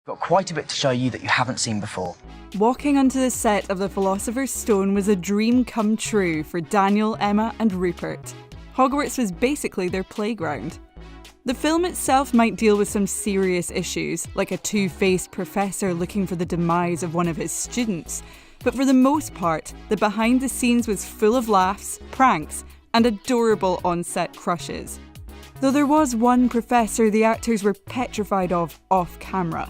Got quite a bit to show you that you haven't seen before. Walking onto the set of The Philosopher's Stone was a dream come true for Daniel, Emma and Rupert. Hogwarts was basically their playground. The film itself might deal with some serious issues, like a two-faced professor looking for the demise of one of his students, but for the most part, the behind the scenes was full of laughs, pranks, and adorable on-set crushes. Though there was one professor the actors were petrified of off-camera.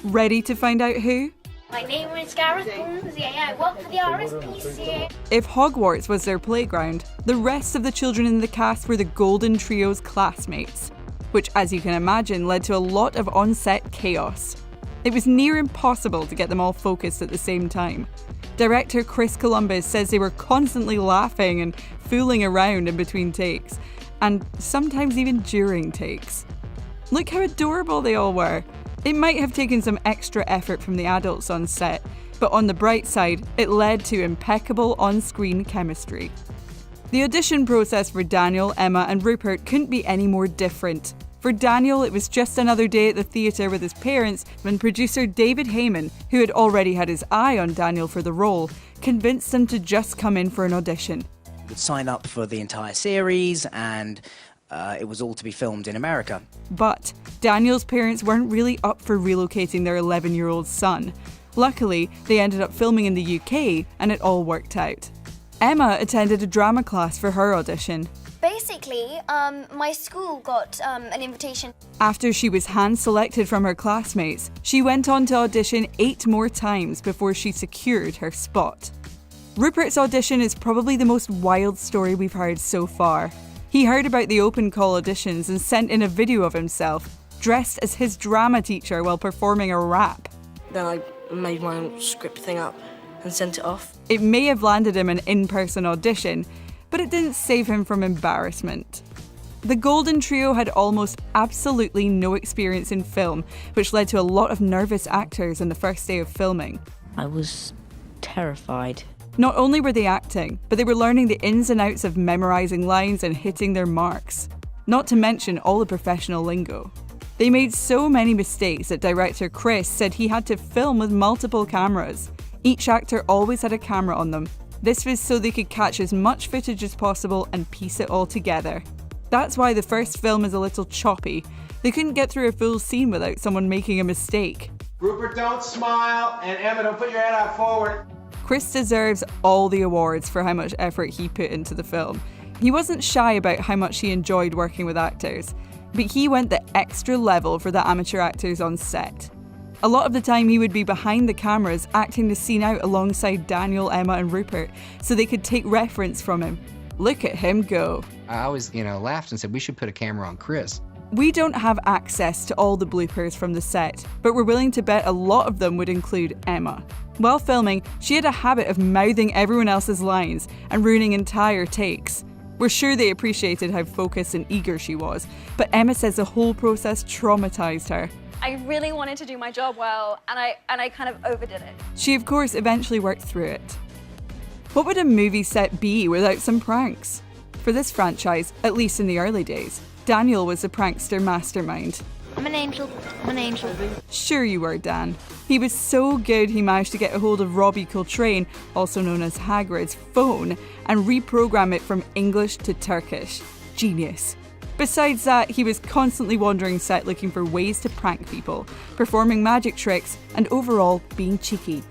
Ready to find out who? My name is Gareth Holmes, I work for the RSPCA. If Hogwarts was their playground, the rest of the children in the cast were the Golden Trio's classmates, which, as you can imagine, led to a lot of on-set chaos. It was near impossible to get them all focused at the same time. Director Chris Columbus says they were constantly laughing and fooling around in between takes, and sometimes even during takes. Look how adorable they all were. It might have taken some extra effort from the adults on set, but on the bright side, it led to impeccable on-screen chemistry. The audition process for Daniel, Emma and Rupert couldn't be any more different. For Daniel, it was just another day at the theatre with his parents when producer David Heyman, who had already had his eye on Daniel for the role, convinced him to just come in for an audition. Would sign up for the entire series and it was all to be filmed in America. But Daniel's parents weren't really up for relocating their 11-year-old son. Luckily, they ended up filming in the UK and it all worked out. Emma attended a drama class for her audition. Basically, my school got an invitation. After she was hand-selected from her classmates, she went on to audition 8 more times before she secured her spot. Rupert's audition is probably the most wild story we've heard so far. He heard about the open call auditions and sent in a video of himself, dressed as his drama teacher while performing a rap. Then I made my own script thing up and sent it off. It may have landed him an in-person audition, but it didn't save him from embarrassment. The Golden Trio had almost absolutely no experience in film, which led to a lot of nervous actors on the first day of filming. I was terrified. Not only were they acting, but they were learning the ins and outs of memorising lines and hitting their marks. Not to mention all the professional lingo. They made so many mistakes that director Chris said he had to film with multiple cameras. Each actor always had a camera on them. This was so they could catch as much footage as possible and piece it all together. That's why the first film is a little choppy. They couldn't get through a full scene without someone making a mistake. Rupert, don't smile, and Emma, don't put your head out forward. Chris deserves all the awards for how much effort he put into the film. He wasn't shy about how much he enjoyed working with actors, but he went the extra level for the amateur actors on set. A lot of the time he would be behind the cameras acting the scene out alongside Daniel, Emma and Rupert so they could take reference from him. Look at him go. I always, laughed and said we should put a camera on Chris. We don't have access to all the bloopers from the set, but we're willing to bet a lot of them would include Emma. While filming, she had a habit of mouthing everyone else's lines and ruining entire takes. We're sure they appreciated how focused and eager she was, but Emma says the whole process traumatized her. I really wanted to do my job well, and I kind of overdid it. She, of course, eventually worked through it. What would a movie set be without some pranks? For this franchise, at least in the early days, Daniel was the prankster mastermind. I'm an angel. I'm an angel. Sure you were, Dan. He was so good he managed to get a hold of Robbie Coltrane, also known as Hagrid's, phone and reprogram it from English to Turkish. Genius. Besides that, he was constantly wandering set looking for ways to prank people, performing magic tricks, and overall being cheeky.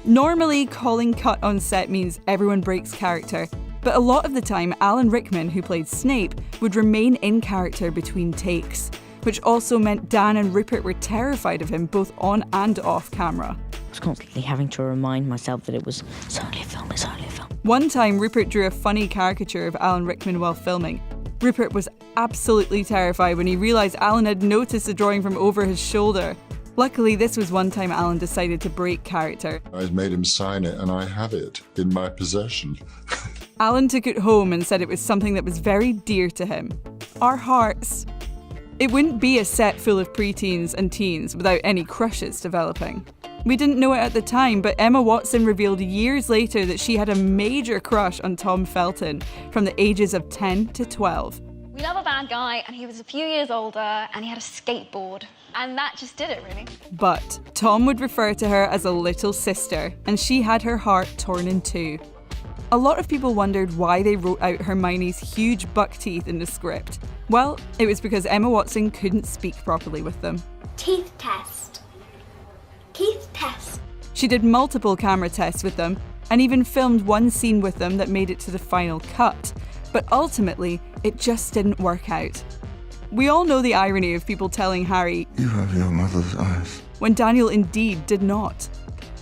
Normally, calling cut on set means everyone breaks character, but a lot of the time Alan Rickman, who played Snape, would remain in character between takes, which also meant Dan and Rupert were terrified of him both on and off camera. I was constantly having to remind myself that it's only a film, it's only a film. One time, Rupert drew a funny caricature of Alan Rickman while filming. Rupert was absolutely terrified when he realised Alan had noticed the drawing from over his shoulder. Luckily, this was one time Alan decided to break character. I made him sign it and I have it in my possession. Alan took it home and said it was something that was very dear to him. Our hearts. It wouldn't be a set full of preteens and teens without any crushes developing. We didn't know it at the time, but Emma Watson revealed years later that she had a major crush on Tom Felton from the ages of 10 to 12. We love a bad guy, and he was a few years older, and he had a skateboard. And that just did it, really. But Tom would refer to her as a little sister, and she had her heart torn in two. A lot of people wondered why they wrote out Hermione's huge buck teeth in the script. Well, it was because Emma Watson couldn't speak properly with them. Teeth test. Teeth test. She did multiple camera tests with them, and even filmed one scene with them that made it to the final cut. But ultimately, it just didn't work out. We all know the irony of people telling Harry, You have your mother's eyes. when Daniel indeed did not.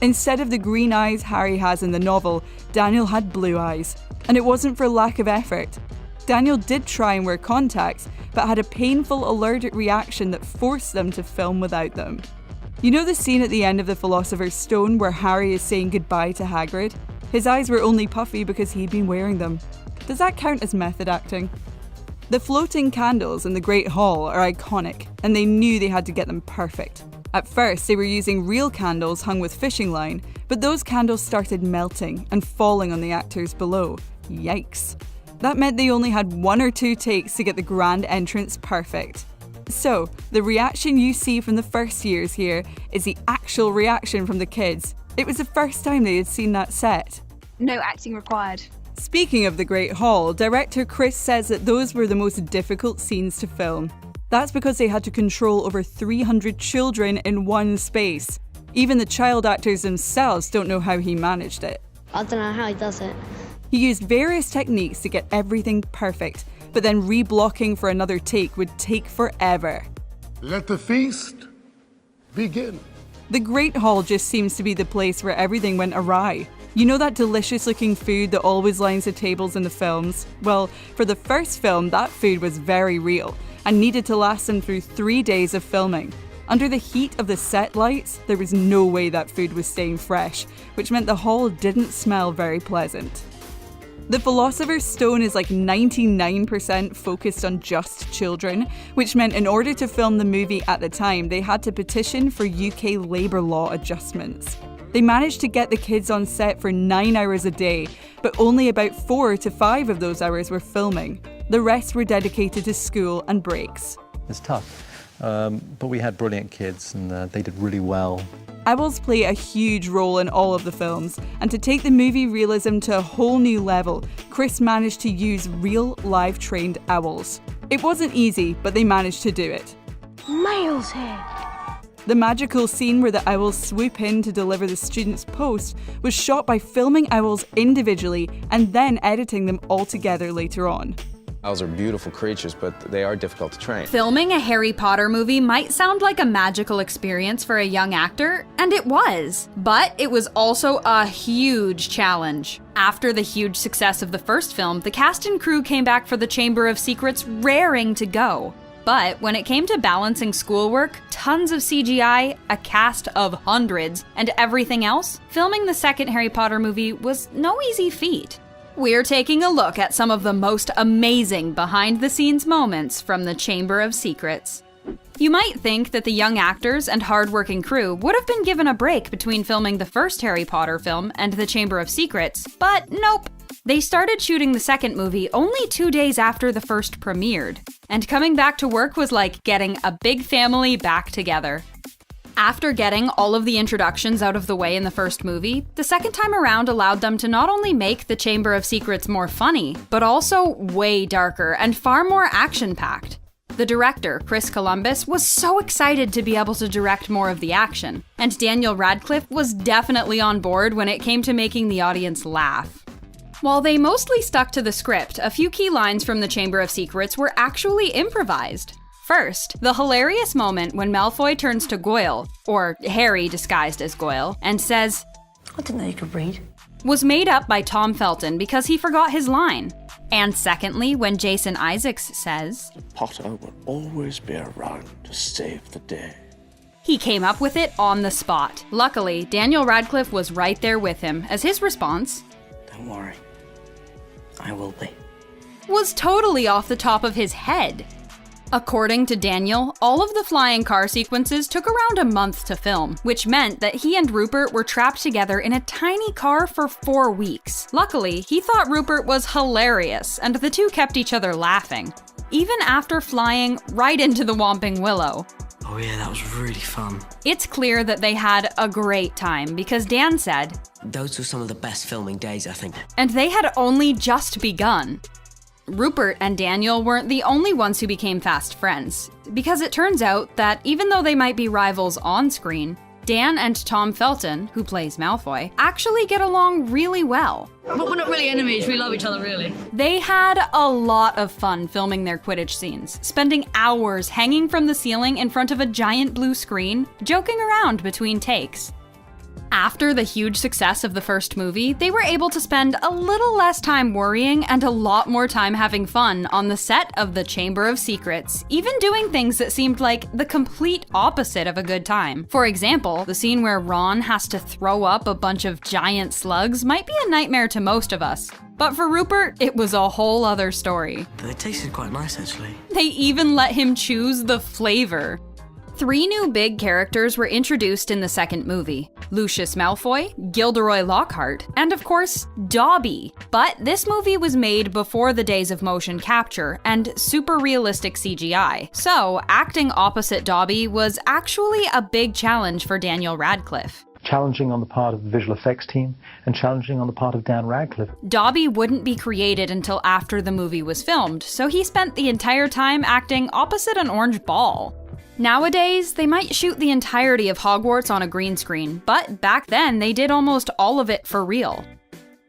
Instead of the green eyes Harry has in the novel, Daniel had blue eyes, and it wasn't for lack of effort. Daniel did try and wear contacts, but had a painful allergic reaction that forced them to film without them. You know the scene at the end of The Philosopher's Stone where Harry is saying goodbye to Hagrid? His eyes were only puffy because he'd been wearing them. Does that count as method acting? The floating candles in the Great Hall are iconic, and they knew they had to get them perfect. At first, they were using real candles hung with fishing line, but those candles started melting and falling on the actors below. Yikes. That meant they only had 1 or 2 takes to get the grand entrance perfect. So, the reaction you see from the first years here is the actual reaction from the kids. It was the first time they had seen that set. No acting required. Speaking of the Great Hall, director Chris says that those were the most difficult scenes to film. That's because they had to control over 300 children in one space. Even the child actors themselves don't know how he managed it. I don't know how he does it. He used various techniques to get everything perfect, but then reblocking for another take would take forever. Let the feast begin. The Great Hall just seems to be the place where everything went awry. You know that delicious looking food that always lines the tables in the films? Well, for the first film, that food was very real and needed to last them through 3 days of filming. Under the heat of the set lights, there was no way that food was staying fresh, which meant the hall didn't smell very pleasant. The Philosopher's Stone is like 99% focused on just children, which meant in order to film the movie at the time, they had to petition for UK labour law adjustments. They managed to get the kids on set for 9 hours a day, but only about 4 to 5 of those hours were filming. The rest were dedicated to school and breaks. It's tough, but we had brilliant kids and they did really well. Owls play a huge role in all of the films, and to take the movie realism to a whole new level, Chris managed to use real live trained owls. It wasn't easy, but they managed to do it. Mail's here. The magical scene where the owls swoop in to deliver the student's post was shot by filming owls individually and then editing them all together later on. Owls are beautiful creatures, but they are difficult to train. Filming a Harry Potter movie might sound like a magical experience for a young actor, and it was. But it was also a huge challenge. After the huge success of the first film, the cast and crew came back for the Chamber of Secrets raring to go. But when it came to balancing schoolwork, tons of CGI, a cast of hundreds, and everything else, filming the second Harry Potter movie was no easy feat. We're taking a look at some of the most amazing behind-the-scenes moments from the Chamber of Secrets. You might think that the young actors and hard-working crew would have been given a break between filming the first Harry Potter film and the Chamber of Secrets, but nope. They started shooting the second movie only 2 days after the first premiered, and coming back to work was like getting a big family back together. After getting all of the introductions out of the way in the first movie, the second time around allowed them to not only make the Chamber of Secrets more funny, but also way darker and far more action-packed. The director, Chris Columbus, was so excited to be able to direct more of the action, and Daniel Radcliffe was definitely on board when it came to making the audience laugh. While they mostly stuck to the script, a few key lines from the Chamber of Secrets were actually improvised. First, the hilarious moment when Malfoy turns to Goyle, or Harry disguised as Goyle, and says, "I didn't know you could read," was made up by Tom Felton because he forgot his line. And secondly, when Jason Isaacs says, "Potter will always be around to save the day," he came up with it on the spot. Luckily, Daniel Radcliffe was right there with him, as his response, "Don't worry, I will be," was totally off the top of his head. According to Daniel, all of the flying car sequences took around a month to film, which meant that he and Rupert were trapped together in a tiny car for 4 weeks. Luckily, he thought Rupert was hilarious, and the two kept each other laughing. even after flying right into the Whomping Willow. Oh yeah, that was really fun. It's clear that they had a great time because Dan said, Those were some of the best filming days, I think. and they had only just begun. Rupert and Daniel weren't the only ones who became fast friends, because it turns out that even though they might be rivals on screen, Dan and Tom Felton, who plays Malfoy, actually get along really well. But we're not really enemies, we love each other, really. They had a lot of fun filming their Quidditch scenes, spending hours hanging from the ceiling in front of a giant blue screen, joking around between takes. After the huge success of the first movie, they were able to spend a little less time worrying and a lot more time having fun on the set of the Chamber of Secrets, even doing things that seemed like the complete opposite of a good time. For example, the scene where Ron has to throw up a bunch of giant slugs might be a nightmare to most of us. But for Rupert, it was a whole other story. They tasted quite nice, actually. They even let him choose the flavor. 3 new big characters were introduced in the second movie: Lucius Malfoy, Gilderoy Lockhart, and of course, Dobby. But this movie was made before the days of motion capture and super realistic CGI, so acting opposite Dobby was actually a big challenge for Daniel Radcliffe. Challenging on the part of the visual effects team and challenging on the part of Dan Radcliffe. Dobby wouldn't be created until after the movie was filmed, so he spent the entire time acting opposite an orange ball. Nowadays, they might shoot the entirety of Hogwarts on a green screen, but back then they did almost all of it for real.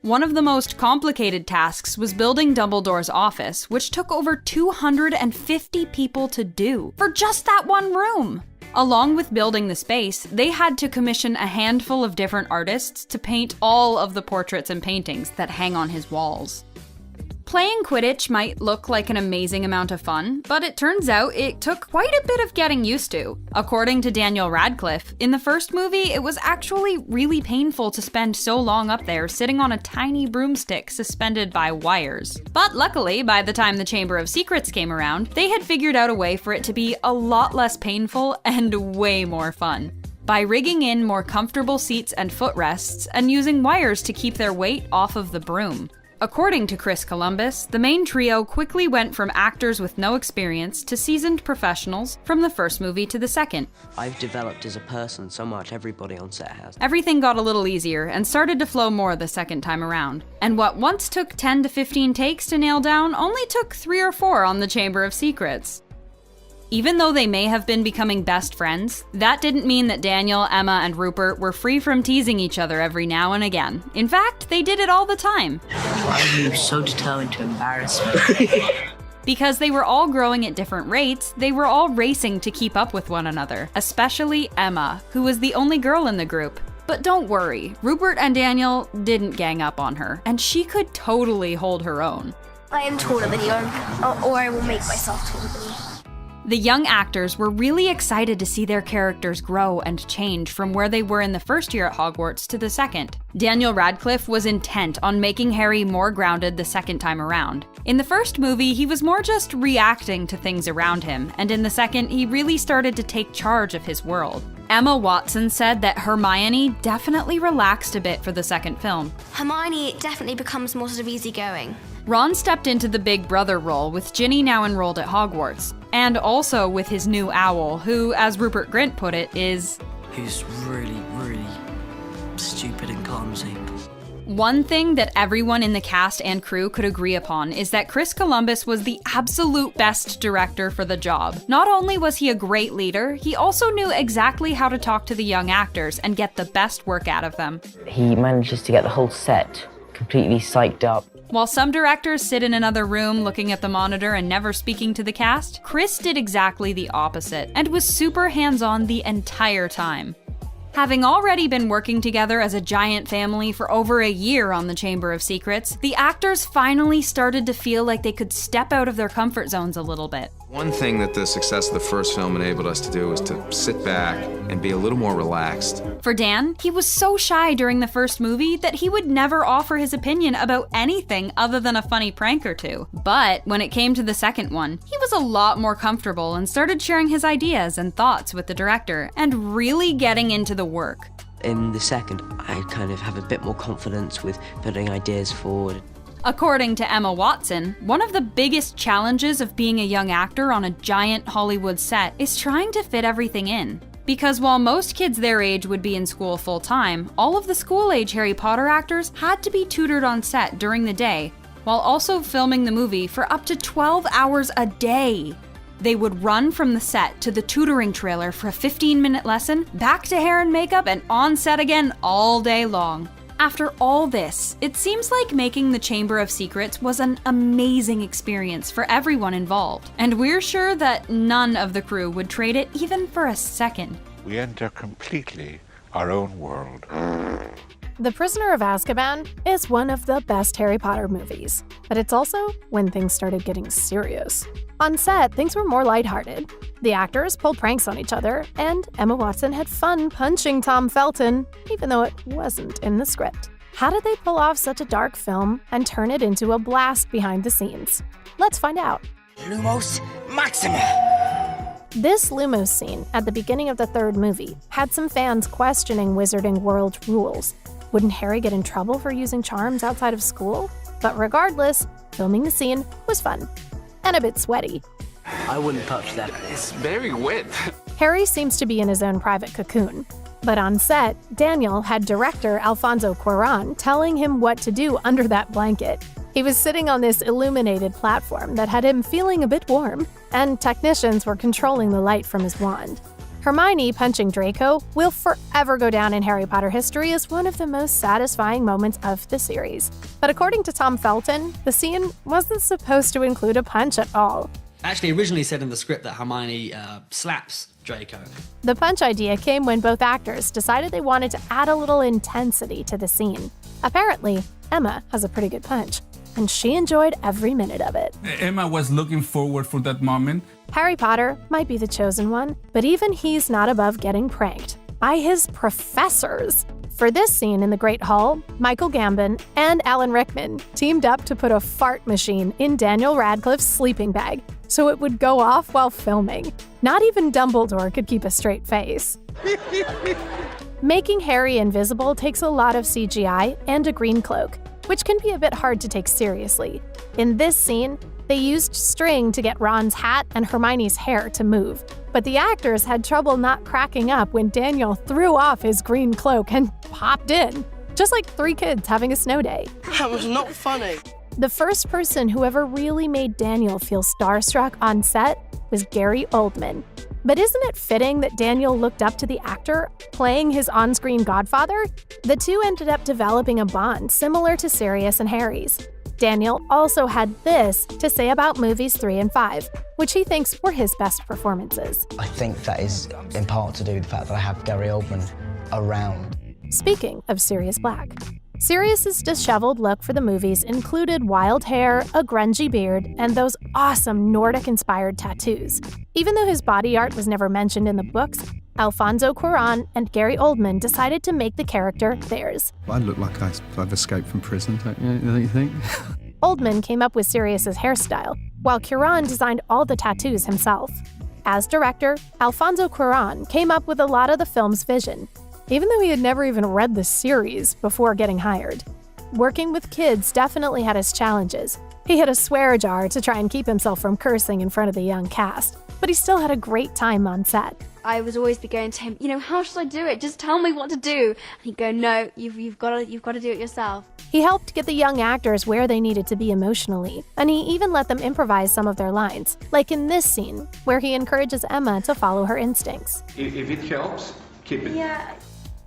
One of the most complicated tasks was building Dumbledore's office, which took over 250 people to do, for just that one room! Along with building the space, they had to commission a handful of different artists to paint all of the portraits and paintings that hang on his walls. Playing Quidditch might look like an amazing amount of fun, but it turns out it took quite a bit of getting used to. According to Daniel Radcliffe, in the first movie, it was actually really painful to spend so long up there sitting on a tiny broomstick suspended by wires. But luckily, by the time the Chamber of Secrets came around, they had figured out a way for it to be a lot less painful and way more fun, by rigging in more comfortable seats and footrests and using wires to keep their weight off of the broom. According to Chris Columbus, the main trio quickly went from actors with no experience to seasoned professionals from the first movie to the second. I've developed as a person so much, everybody on set has. Everything got a little easier and started to flow more the second time around. And what once took 10 to 15 takes to nail down only took 3 or 4 on the Chamber of Secrets. Even though they may have been becoming best friends, that didn't mean that Daniel, Emma, and Rupert were free from teasing each other every now and again. In fact, they did it all the time. Why are you so determined to embarrass me? Because they were all growing at different rates, they were all racing to keep up with one another, especially Emma, who was the only girl in the group. But don't worry, Rupert and Daniel didn't gang up on her, and she could totally hold her own. I am taller than you, or I will make myself taller than you. The young actors were really excited to see their characters grow and change from where they were in the first year at Hogwarts to the second. Daniel Radcliffe was intent on making Harry more grounded the second time around. In the first movie, he was more just reacting to things around him, and in the second, he really started to take charge of his world. Emma Watson said that Hermione definitely relaxed a bit for the second film. Hermione definitely becomes more sort of easygoing. Ron stepped into the big brother role with Ginny now enrolled at Hogwarts, and also with his new owl, who, as Rupert Grint put it, is... He's really, really stupid and clumsy. One thing that everyone in the cast and crew could agree upon is that Chris Columbus was the absolute best director for the job. Not only was he a great leader, he also knew exactly how to talk to the young actors and get the best work out of them. He manages to get the whole set completely psyched up. While some directors sit in another room looking at the monitor and never speaking to the cast, Chris did exactly the opposite and was super hands-on the entire time. Having already been working together as a giant family for over a year on the Chamber of Secrets, the actors finally started to feel like they could step out of their comfort zones a little bit. One thing that the success of the first film enabled us to do was to sit back and be a little more relaxed. For Dan, he was so shy during the first movie that he would never offer his opinion about anything other than a funny prank or two. But when it came to the second one, he was a lot more comfortable and started sharing his ideas and thoughts with the director and really getting into the work. In the second, I kind of have a bit more confidence with putting ideas forward. According to Emma Watson, one of the biggest challenges of being a young actor on a giant Hollywood set is trying to fit everything in. Because while most kids their age would be in school full-time, all of the school-age Harry Potter actors had to be tutored on set during the day, while also filming the movie for up to 12 hours a day. They would run from the set to the tutoring trailer for a 15-minute lesson, back to hair and makeup, and on set again all day long. After all this, it seems like making the Chamber of Secrets was an amazing experience for everyone involved, and we're sure that none of the crew would trade it even for a second. We enter completely our own world. The Prisoner of Azkaban is one of the best Harry Potter movies, but it's also when things started getting serious. On set, things were more lighthearted. The actors pulled pranks on each other, and Emma Watson had fun punching Tom Felton, even though it wasn't in the script. How did they pull off such a dark film and turn it into a blast behind the scenes? Let's find out. Lumos Maxima! This Lumos scene at the beginning of the third movie had some fans questioning Wizarding World rules. Wouldn't Harry get in trouble for using charms outside of school? But regardless, filming the scene was fun. And a bit sweaty. I wouldn't touch that. It's very wet. Harry seems to be in his own private cocoon. But on set, Daniel had director Alfonso Cuarón telling him what to do under that blanket. He was sitting on this illuminated platform that had him feeling a bit warm, and technicians were controlling the light from his wand. Hermione punching Draco will forever go down in Harry Potter history as one of the most satisfying moments of the series. But according to Tom Felton, the scene wasn't supposed to include a punch at all. Actually, originally said in the script that Hermione slaps Draco. The punch idea came when both actors decided they wanted to add a little intensity to the scene. Apparently, Emma has a pretty good punch, and she enjoyed every minute of it. Emma was looking forward for that moment. Harry Potter might be the chosen one, but even he's not above getting pranked by his professors. For this scene in the Great Hall, Michael Gambon and Alan Rickman teamed up to put a fart machine in Daniel Radcliffe's sleeping bag so it would go off while filming. Not even Dumbledore could keep a straight face. Making Harry invisible takes a lot of CGI and a green cloak, which can be a bit hard to take seriously. In this scene, they used string to get Ron's hat and Hermione's hair to move, but the actors had trouble not cracking up when Daniel threw off his green cloak and popped in, just like 3 kids having a snow day. That was not funny. The first person who ever really made Daniel feel starstruck on set was Gary Oldman. But isn't it fitting that Daniel looked up to the actor playing his on-screen godfather? The two ended up developing a bond similar to Sirius and Harry's. Daniel also had this to say about movies 3 and 5, which he thinks were his best performances. I think that is in part to do with the fact that I have Gary Oldman around. Speaking of Sirius Black, Sirius's disheveled look for the movies included wild hair, a grungy beard, and those awesome Nordic-inspired tattoos. Even though his body art was never mentioned in the books, Alfonso Cuarón and Gary Oldman decided to make the character theirs. I look like I've escaped from prison, don't you think? Oldman came up with Sirius's hairstyle, while Cuarón designed all the tattoos himself. As director, Alfonso Cuarón came up with a lot of the film's vision, even though he had never even read the series before getting hired. Working with kids definitely had its challenges. He had a swear jar to try and keep himself from cursing in front of the young cast, but he still had a great time on set. I would always be going to him, how should I do it? Just tell me what to do. And he'd go, no, you've got to do it yourself. He helped get the young actors where they needed to be emotionally, and he even let them improvise some of their lines, like in this scene, where he encourages Emma to follow her instincts. If it helps, keep it. Yeah.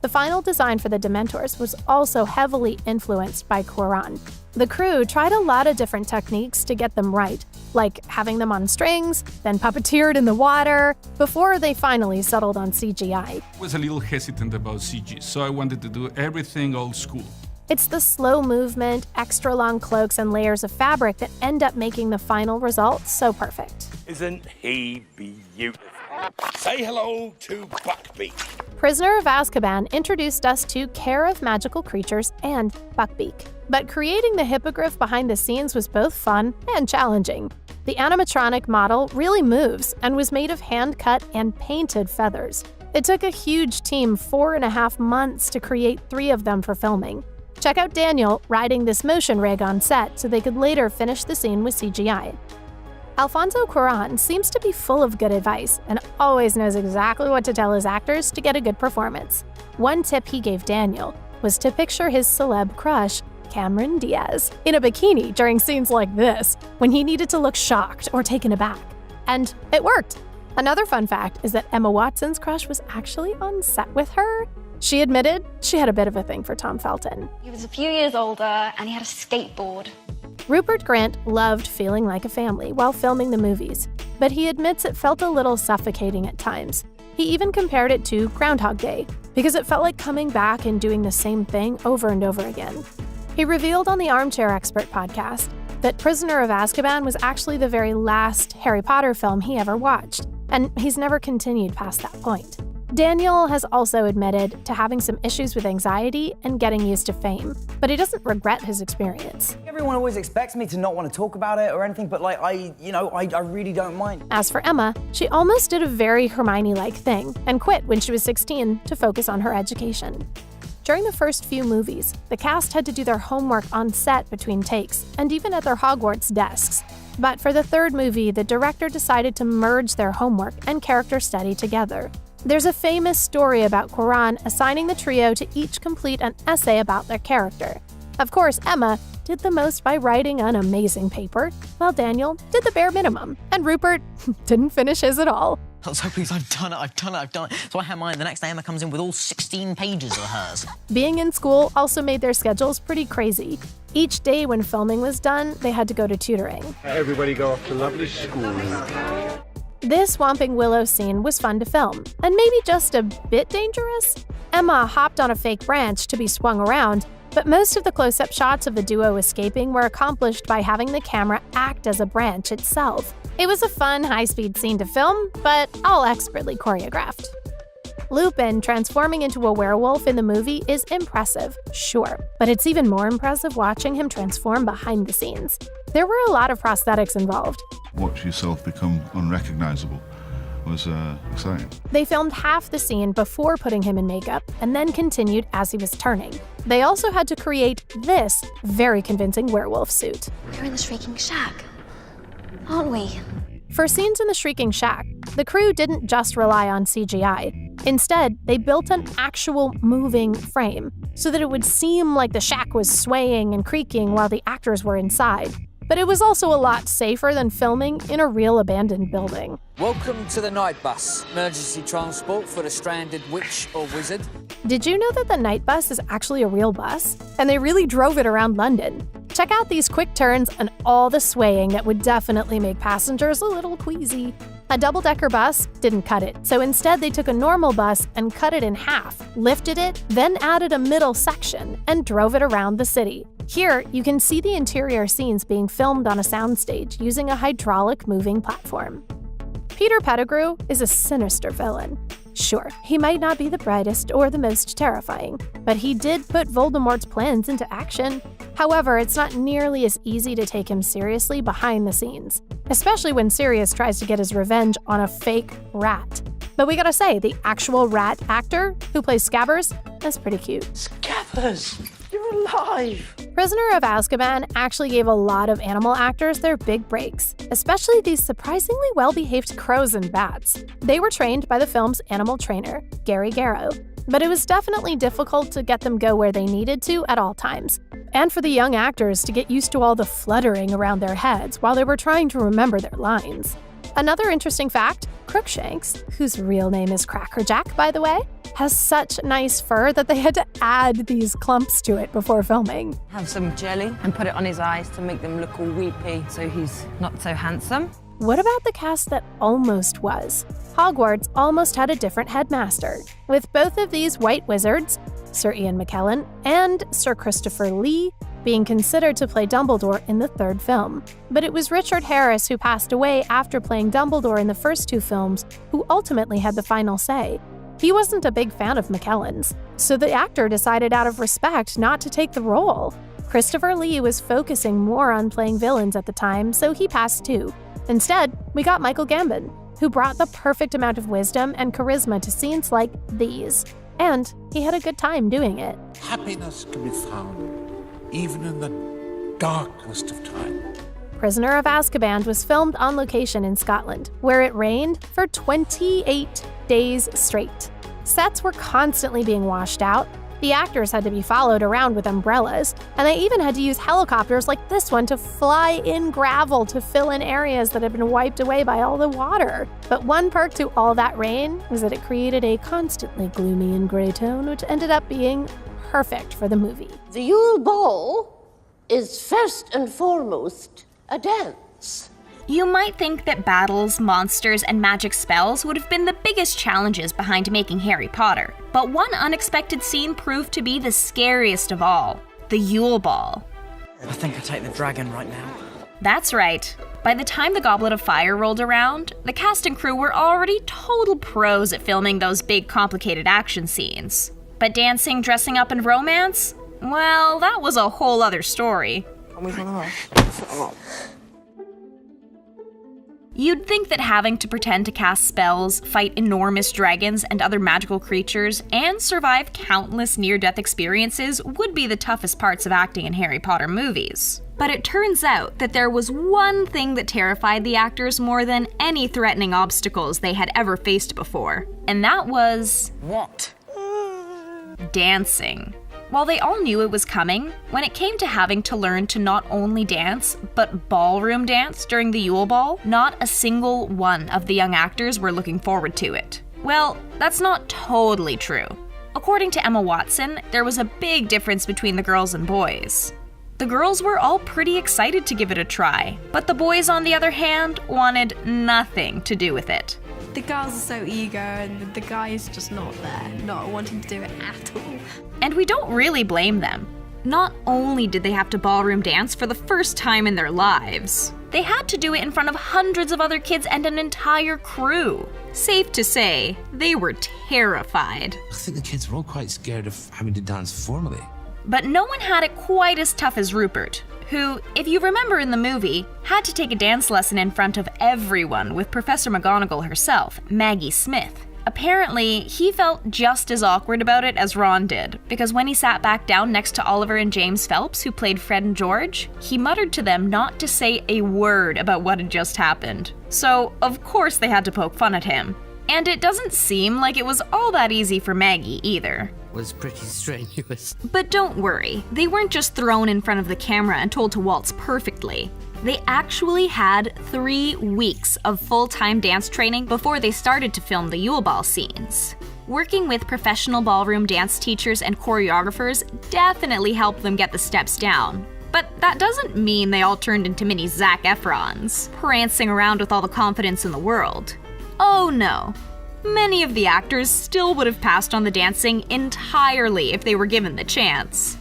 The final design for the Dementors was also heavily influenced by Cuarón. The crew tried a lot of different techniques to get them right, like having them on strings, then puppeteered in the water, before they finally settled on CGI. I was a little hesitant about CG, so I wanted to do everything old school. It's the slow movement, extra long cloaks, and layers of fabric that end up making the final result so perfect. Isn't he beautiful? Say hello to Buckbeak. Prisoner of Azkaban introduced us to Care of Magical Creatures and Buckbeak. But creating the hippogriff behind the scenes was both fun and challenging. The animatronic model really moves and was made of hand-cut and painted feathers. It took a huge team 4.5 months to create 3 of them for filming. Check out Daniel riding this motion rig on set so they could later finish the scene with CGI. Alfonso Cuarón seems to be full of good advice and always knows exactly what to tell his actors to get a good performance. One tip he gave Daniel was to picture his celeb crush, Cameron Diaz, in a bikini during scenes like this, when he needed to look shocked or taken aback. And it worked. Another fun fact is that Emma Watson's crush was actually on set with her. She admitted she had a bit of a thing for Tom Felton. He was a few years older and he had a skateboard. Rupert Grint loved feeling like a family while filming the movies, but he admits it felt a little suffocating at times. He even compared it to Groundhog Day, because it felt like coming back and doing the same thing over and over again. He revealed on the Armchair Expert podcast that Prisoner of Azkaban was actually the very last Harry Potter film he ever watched, and he's never continued past that point. Daniel has also admitted to having some issues with anxiety and getting used to fame, but he doesn't regret his experience. Everyone always expects me to not want to talk about it or anything, but I really don't mind. As for Emma, she almost did a very Hermione-like thing and quit when she was 16 to focus on her education. During the first few movies, the cast had to do their homework on set between takes, and even at their Hogwarts desks. But for the third movie, the director decided to merge their homework and character study together. There's a famous story about Cuarón assigning the trio to each complete an essay about their character. Of course, Emma did the most by writing an amazing paper, while Daniel did the bare minimum, and Rupert didn't finish his at all. So please, I've done it. So I have mine. The next day Emma comes in with all 16 pages of hers. Being in school also made their schedules pretty crazy. Each day when filming was done, they had to go to tutoring. Everybody go off to lovely school. This Whomping Willow scene was fun to film, and maybe just a bit dangerous. Emma hopped on a fake branch to be swung around, but most of the close-up shots of the duo escaping were accomplished by having the camera act as a branch itself. It was a fun, high-speed scene to film, but all expertly choreographed. Lupin transforming into a werewolf in the movie is impressive, sure, but it's even more impressive watching him transform behind the scenes. There were a lot of prosthetics involved. Watch yourself become unrecognizable was exciting. They filmed half the scene before putting him in makeup and then continued as he was turning. They also had to create this very convincing werewolf suit. We're in the Shrieking Shack, aren't we? For scenes in the Shrieking Shack, the crew didn't just rely on CGI. Instead, they built an actual moving frame so that it would seem like the shack was swaying and creaking while the actors were inside. But it was also a lot safer than filming in a real abandoned building. Welcome to the Night Bus, emergency transport for a stranded witch or wizard. Did you know that the Night Bus is actually a real bus? And they really drove it around London. Check out these quick turns and all the swaying that would definitely make passengers a little queasy. A double-decker bus didn't cut it, so instead they took a normal bus and cut it in half, lifted it, then added a middle section, and drove it around the city. Here, you can see the interior scenes being filmed on a soundstage using a hydraulic moving platform. Peter Pettigrew is a sinister villain. Sure, he might not be the brightest or the most terrifying, but he did put Voldemort's plans into action. However, it's not nearly as easy to take him seriously behind the scenes, especially when Sirius tries to get his revenge on a fake rat. But we gotta say, the actual rat actor who plays Scabbers is pretty cute. Scabbers, you're alive! Prisoner of Azkaban actually gave a lot of animal actors their big breaks, especially these surprisingly well-behaved crows and bats. They were trained by the film's animal trainer, Gary Garrow, but it was definitely difficult to get them go where they needed to at all times, and for the young actors to get used to all the fluttering around their heads while they were trying to remember their lines. Another interesting fact, Crookshanks, whose real name is Crackerjack, by the way, has such nice fur that they had to add these clumps to it before filming. Have some jelly and put it on his eyes to make them look all weepy so he's not so handsome. What about the cast that almost was? Hogwarts almost had a different headmaster, with both of these white wizards, Sir Ian McKellen and Sir Christopher Lee, being considered to play Dumbledore in the third film. But it was Richard Harris who passed away after playing Dumbledore in the first two films who ultimately had the final say. He wasn't a big fan of McKellen's, so the actor decided out of respect not to take the role. Christopher Lee was focusing more on playing villains at the time, so he passed too. Instead, we got Michael Gambon, who brought the perfect amount of wisdom and charisma to scenes like these. And he had a good time doing it. Happiness can be found even in the darkest of times. Prisoner of Azkaban was filmed on location in Scotland, where it rained for 28 days straight. Sets were constantly being washed out. The actors had to be followed around with umbrellas, and they even had to use helicopters like this one to fly in gravel to fill in areas that had been wiped away by all the water. But one perk to all that rain was that it created a constantly gloomy and gray tone, which ended up being perfect for the movie. The Yule Ball is first and foremost a dance. You might think that battles, monsters, and magic spells would have been the biggest challenges behind making Harry Potter, but one unexpected scene proved to be the scariest of all: the Yule Ball. I think I'll take the dragon right now. That's right. By the time the Goblet of Fire rolled around, the cast and crew were already total pros at filming those big, complicated action scenes. But dancing, dressing up, and romance? Well, that was a whole other story. You'd think that having to pretend to cast spells, fight enormous dragons and other magical creatures, and survive countless near-death experiences would be the toughest parts of acting in Harry Potter movies. But it turns out that there was one thing that terrified the actors more than any threatening obstacles they had ever faced before, and that was... What? Dancing. While they all knew it was coming, when it came to having to learn to not only dance, but ballroom dance during the Yule Ball, not a single one of the young actors were looking forward to it. Well, that's not totally true. According to Emma Watson, there was a big difference between the girls and boys. The girls were all pretty excited to give it a try, but the boys, on the other hand, wanted nothing to do with it. The girls are so eager and the guys just not there, not wanting to do it at all. And we don't really blame them. Not only did they have to ballroom dance for the first time in their lives, they had to do it in front of hundreds of other kids and an entire crew. Safe to say, they were terrified. I think the kids were all quite scared of having to dance formally. But no one had it quite as tough as Rupert, who, if you remember in the movie, had to take a dance lesson in front of everyone with Professor McGonagall herself, Maggie Smith. Apparently, he felt just as awkward about it as Ron did, because when he sat back down next to Oliver and James Phelps, who played Fred and George, he muttered to them not to say a word about what had just happened. So, of course they had to poke fun at him. And it doesn't seem like it was all that easy for Maggie either. Was pretty strenuous. But don't worry, they weren't just thrown in front of the camera and told to waltz perfectly. They actually had 3 weeks of full-time dance training before they started to film the Yule Ball scenes. Working with professional ballroom dance teachers and choreographers definitely helped them get the steps down. But that doesn't mean they all turned into mini Zac Efrons, prancing around with all the confidence in the world. Oh no. Many of the actors still would have passed on the dancing entirely if they were given the chance.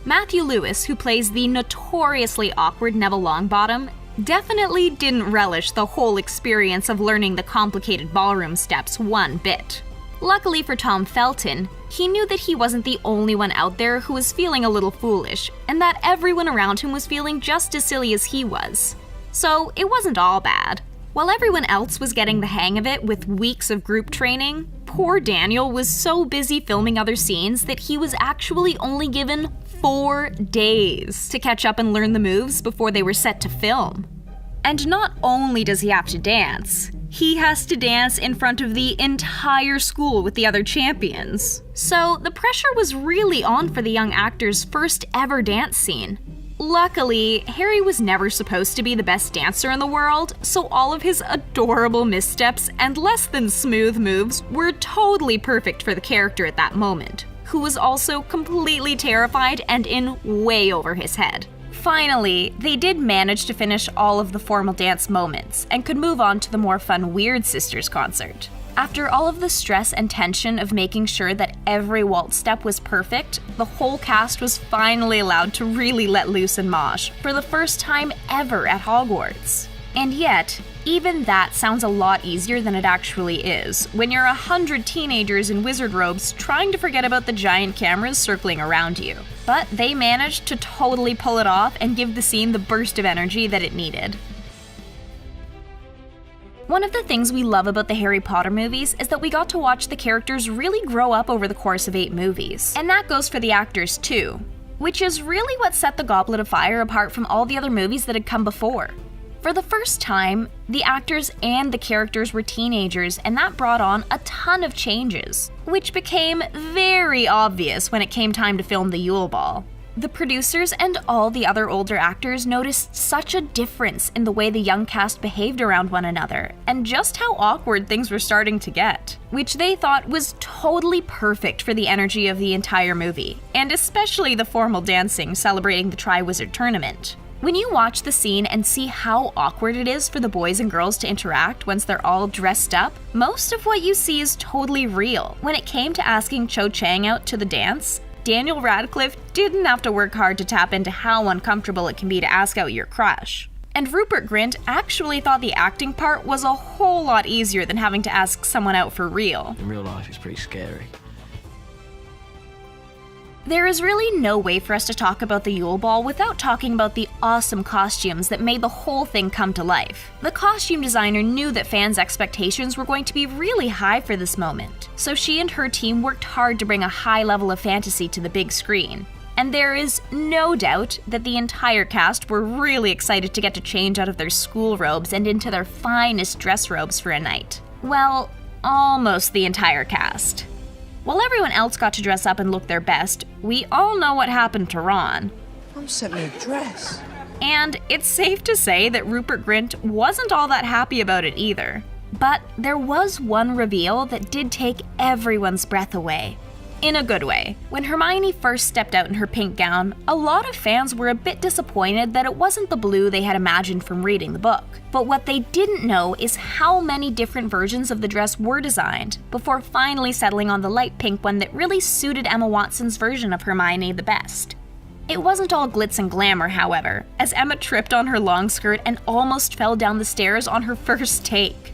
Matthew Lewis, who plays the notoriously awkward Neville Longbottom, definitely didn't relish the whole experience of learning the complicated ballroom steps one bit. Luckily for Tom Felton, he knew that he wasn't the only one out there who was feeling a little foolish, and that everyone around him was feeling just as silly as he was. So it wasn't all bad. While everyone else was getting the hang of it with weeks of group training, poor Daniel was so busy filming other scenes that he was actually only given 4 days to catch up and learn the moves before they were set to film. And not only does he have to dance, he has to dance in front of the entire school with the other champions. So the pressure was really on for the young actor's first ever dance scene. Luckily, Harry was never supposed to be the best dancer in the world, so all of his adorable missteps and less than smooth moves were totally perfect for the character at that moment, who was also completely terrified and in way over his head. Finally, they did manage to finish all of the formal dance moments and could move on to the more fun Weird Sisters concert. After all of the stress and tension of making sure that every waltz step was perfect, the whole cast was finally allowed to really let loose and mosh for the first time ever at Hogwarts. And yet, even that sounds a lot easier than it actually is, when you're 100 teenagers in wizard robes trying to forget about the giant cameras circling around you. But they managed to totally pull it off and give the scene the burst of energy that it needed. One of the things we love about the Harry Potter movies is that we got to watch the characters really grow up over the course of 8 movies. And that goes for the actors too, which is really what set The Goblet of Fire apart from all the other movies that had come before. For the first time, the actors and the characters were teenagers, and that brought on a ton of changes, which became very obvious when it came time to film the Yule Ball. The producers and all the other older actors noticed such a difference in the way the young cast behaved around one another, and just how awkward things were starting to get, which they thought was totally perfect for the energy of the entire movie, and especially the formal dancing celebrating the Triwizard Tournament. When you watch the scene and see how awkward it is for the boys and girls to interact once they're all dressed up, most of what you see is totally real. When it came to asking Cho Chang out to the dance, Daniel Radcliffe didn't have to work hard to tap into how uncomfortable it can be to ask out your crush. And Rupert Grint actually thought the acting part was a whole lot easier than having to ask someone out for real. In real life, it's pretty scary. There is really no way for us to talk about the Yule Ball without talking about the awesome costumes that made the whole thing come to life. The costume designer knew that fans' expectations were going to be really high for this moment, so she and her team worked hard to bring a high level of fantasy to the big screen. And there is no doubt that the entire cast were really excited to get to change out of their school robes and into their finest dress robes for a night. Well, almost the entire cast. While everyone else got to dress up and look their best, we all know what happened to Ron. I'm sent me a dress. And it's safe to say that Rupert Grint wasn't all that happy about it either. But there was one reveal that did take everyone's breath away. In a good way. When Hermione first stepped out in her pink gown, a lot of fans were a bit disappointed that it wasn't the blue they had imagined from reading the book. But what they didn't know is how many different versions of the dress were designed, before finally settling on the light pink one that really suited Emma Watson's version of Hermione the best. It wasn't all glitz and glamour, however, as Emma tripped on her long skirt and almost fell down the stairs on her first take.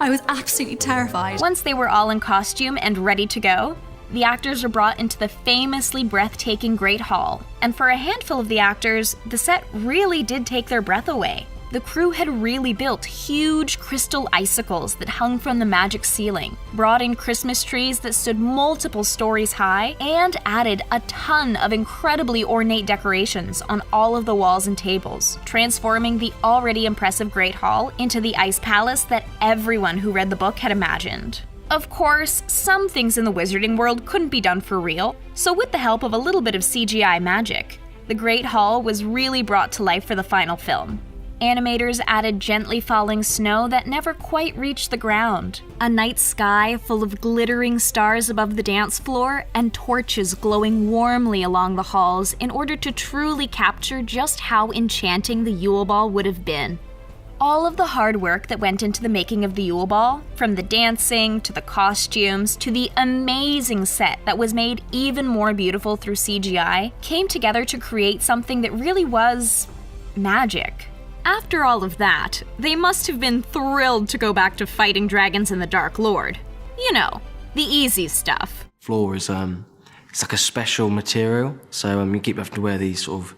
I was absolutely terrified. Once they were all in costume and ready to go, the actors were brought into the famously breathtaking Great Hall, and for a handful of the actors, the set really did take their breath away. The crew had really built huge crystal icicles that hung from the magic ceiling, brought in Christmas trees that stood multiple stories high, and added a ton of incredibly ornate decorations on all of the walls and tables, transforming the already impressive Great Hall into the ice palace that everyone who read the book had imagined. Of course, some things in the wizarding world couldn't be done for real, so with the help of a little bit of CGI magic, the Great Hall was really brought to life for the final film. Animators added gently falling snow that never quite reached the ground, a night sky full of glittering stars above the dance floor, and torches glowing warmly along the halls in order to truly capture just how enchanting the Yule Ball would have been. All of the hard work that went into the making of the Yule Ball, from the dancing to the costumes to the amazing set that was made even more beautiful through CGI, came together to create something that really was magic. After all of that, they must have been thrilled to go back to fighting dragons in the Dark Lord. You know, the easy stuff. Floor is it's like a special material, so you keep having to wear these sort of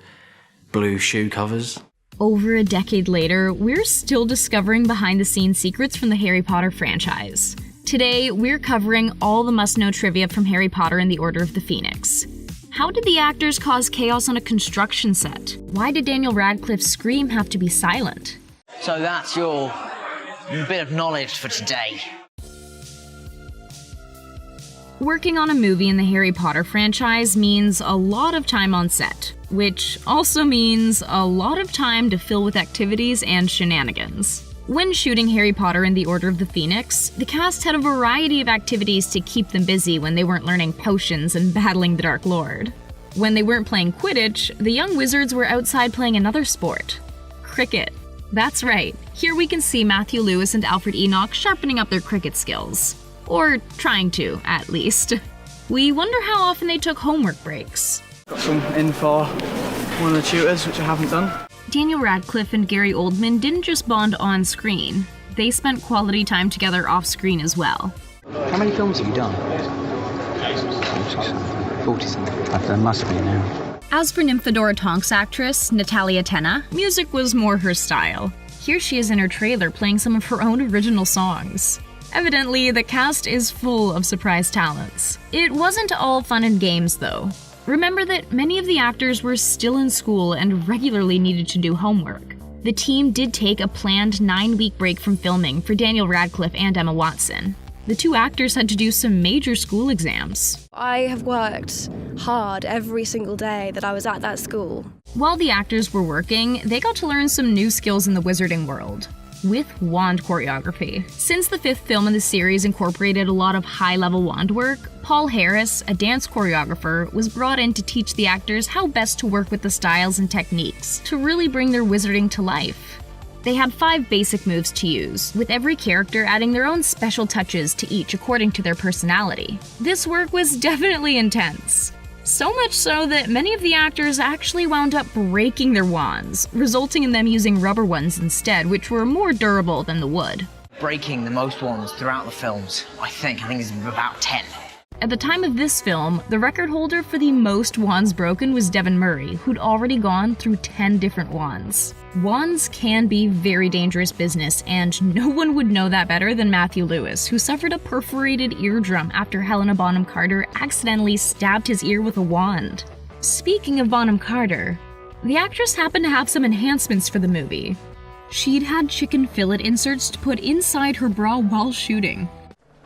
blue shoe covers. Over a decade later, we're still discovering behind-the-scenes secrets from the Harry Potter franchise. Today, we're covering all the must-know trivia from Harry Potter and the Order of the Phoenix. How did the actors cause chaos on a construction set? Why did Daniel Radcliffe's scream have to be silent? So that's your bit of knowledge for today. Working on a movie in the Harry Potter franchise means a lot of time on set, which also means a lot of time to fill with activities and shenanigans. When shooting Harry Potter and the Order of the Phoenix, the cast had a variety of activities to keep them busy when they weren't learning potions and battling the Dark Lord. When they weren't playing Quidditch, the young wizards were outside playing another sport: cricket. That's right, here we can see Matthew Lewis and Alfred Enoch sharpening up their cricket skills. Or trying to, at least. We wonder how often they took homework breaks. Got some in for one of the tutors, which I haven't done. Daniel Radcliffe and Gary Oldman didn't just bond on screen. They spent quality time together off screen as well. How many films have you done? 40-something. There must be now. As for Nymphadora Tonks actress Natalia Tena, music was more her style. Here she is in her trailer playing some of her own original songs. Evidently, the cast is full of surprise talents. It wasn't all fun and games, though. Remember that many of the actors were still in school and regularly needed to do homework. The team did take a planned 9-week break from filming for Daniel Radcliffe and Emma Watson. The two actors had to do some major school exams. I have worked hard every single day that I was at that school. While the actors were working, they got to learn some new skills in the wizarding world. With wand choreography. Since the 5th film in the series incorporated a lot of high-level wand work, Paul Harris, a dance choreographer, was brought in to teach the actors how best to work with the styles and techniques to really bring their wizarding to life. They had 5 basic moves to use, with every character adding their own special touches to each according to their personality. This work was definitely intense. So much so that many of the actors actually wound up breaking their wands, resulting in them using rubber ones instead, which were more durable than the wood. Breaking the most wands throughout the films, I think is about 10. At the time of this film, the record holder for the most wands broken was Devon Murray, who'd already gone through 10 different wands. Wands can be very dangerous business, and no one would know that better than Matthew Lewis, who suffered a perforated eardrum after Helena Bonham Carter accidentally stabbed his ear with a wand. Speaking of Bonham Carter, the actress happened to have some enhancements for the movie. She'd had chicken fillet inserts to put inside her bra while shooting.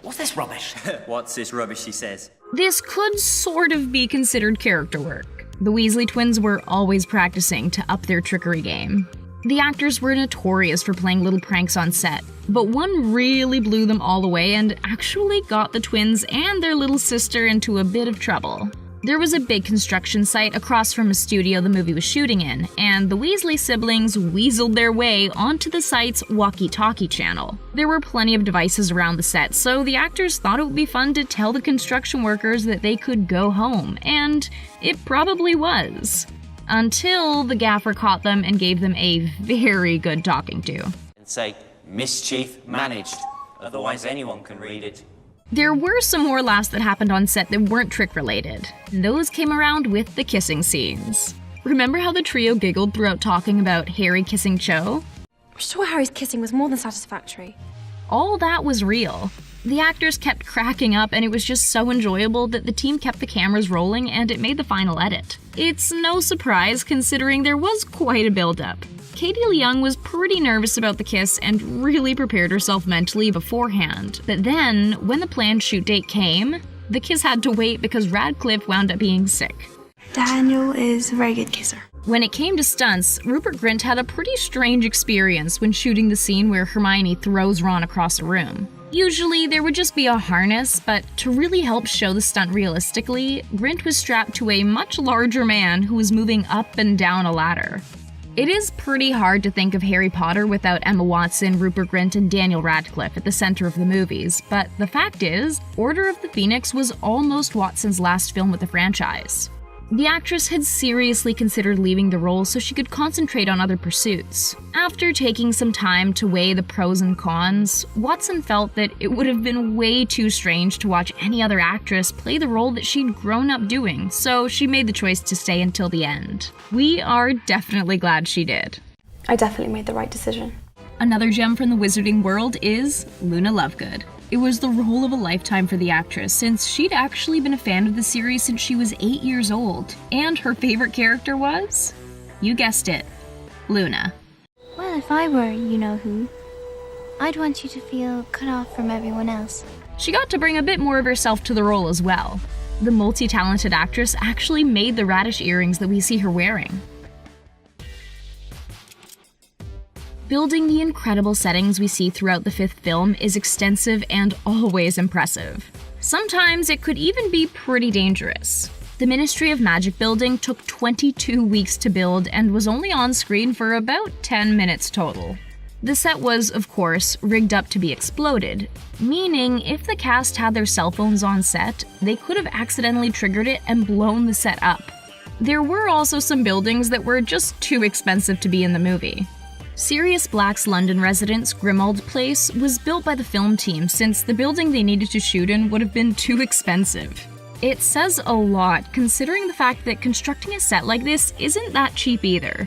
What's this rubbish? What's this rubbish, she says. This could sort of be considered character work. The Weasley twins were always practicing to up their trickery game. The actors were notorious for playing little pranks on set, but one really blew them all away and actually got the twins and their little sister into a bit of trouble. There was a big construction site across from a studio the movie was shooting in, and the Weasley siblings weaseled their way onto the site's walkie-talkie channel. There were plenty of devices around the set, so the actors thought it would be fun to tell the construction workers that they could go home, and it probably was. Until the gaffer caught them and gave them a very good talking to. And say, mischief managed. Otherwise anyone can read it. There were some more laughs that happened on set that weren't trick-related. Those came around with the kissing scenes. Remember how the trio giggled throughout talking about Harry kissing Cho? I'm sure Harry's kissing was more than satisfactory. All that was real. The actors kept cracking up, and it was just so enjoyable that the team kept the cameras rolling and it made the final edit. It's no surprise considering there was quite a build-up. Katie Leung was pretty nervous about the kiss and really prepared herself mentally beforehand. But then, when the planned shoot date came, the kiss had to wait because Radcliffe wound up being sick. Daniel is a very good kisser. When it came to stunts, Rupert Grint had a pretty strange experience when shooting the scene where Hermione throws Ron across a room. Usually, there would just be a harness, but to really help show the stunt realistically, Grint was strapped to a much larger man who was moving up and down a ladder. It is pretty hard to think of Harry Potter without Emma Watson, Rupert Grint, and Daniel Radcliffe at the center of the movies, but the fact is, Order of the Phoenix was almost Watson's last film with the franchise. The actress had seriously considered leaving the role so she could concentrate on other pursuits. After taking some time to weigh the pros and cons, Watson felt that it would have been way too strange to watch any other actress play the role that she'd grown up doing, so she made the choice to stay until the end. We are definitely glad she did. I definitely made the right decision. Another gem from the wizarding world is Luna Lovegood. It was the role of a lifetime for the actress, since she'd actually been a fan of the series since she was 8 years old. And her favorite character was? You guessed it, Luna. Well, if I were you-know-who, I'd want you to feel cut off from everyone else. She got to bring a bit more of herself to the role as well. The multi-talented actress actually made the radish earrings that we see her wearing. Building the incredible settings we see throughout the 5th film is extensive and always impressive. Sometimes it could even be pretty dangerous. The Ministry of Magic building took 22 weeks to build and was only on screen for about 10 minutes total. The set was, of course, rigged up to be exploded, meaning if the cast had their cell phones on set, they could have accidentally triggered it and blown the set up. There were also some buildings that were just too expensive to be in the movie. Sirius Black's London residence, Grimmauld Place, was built by the film team since the building they needed to shoot in would have been too expensive. It says a lot, considering the fact that constructing a set like this isn't that cheap either.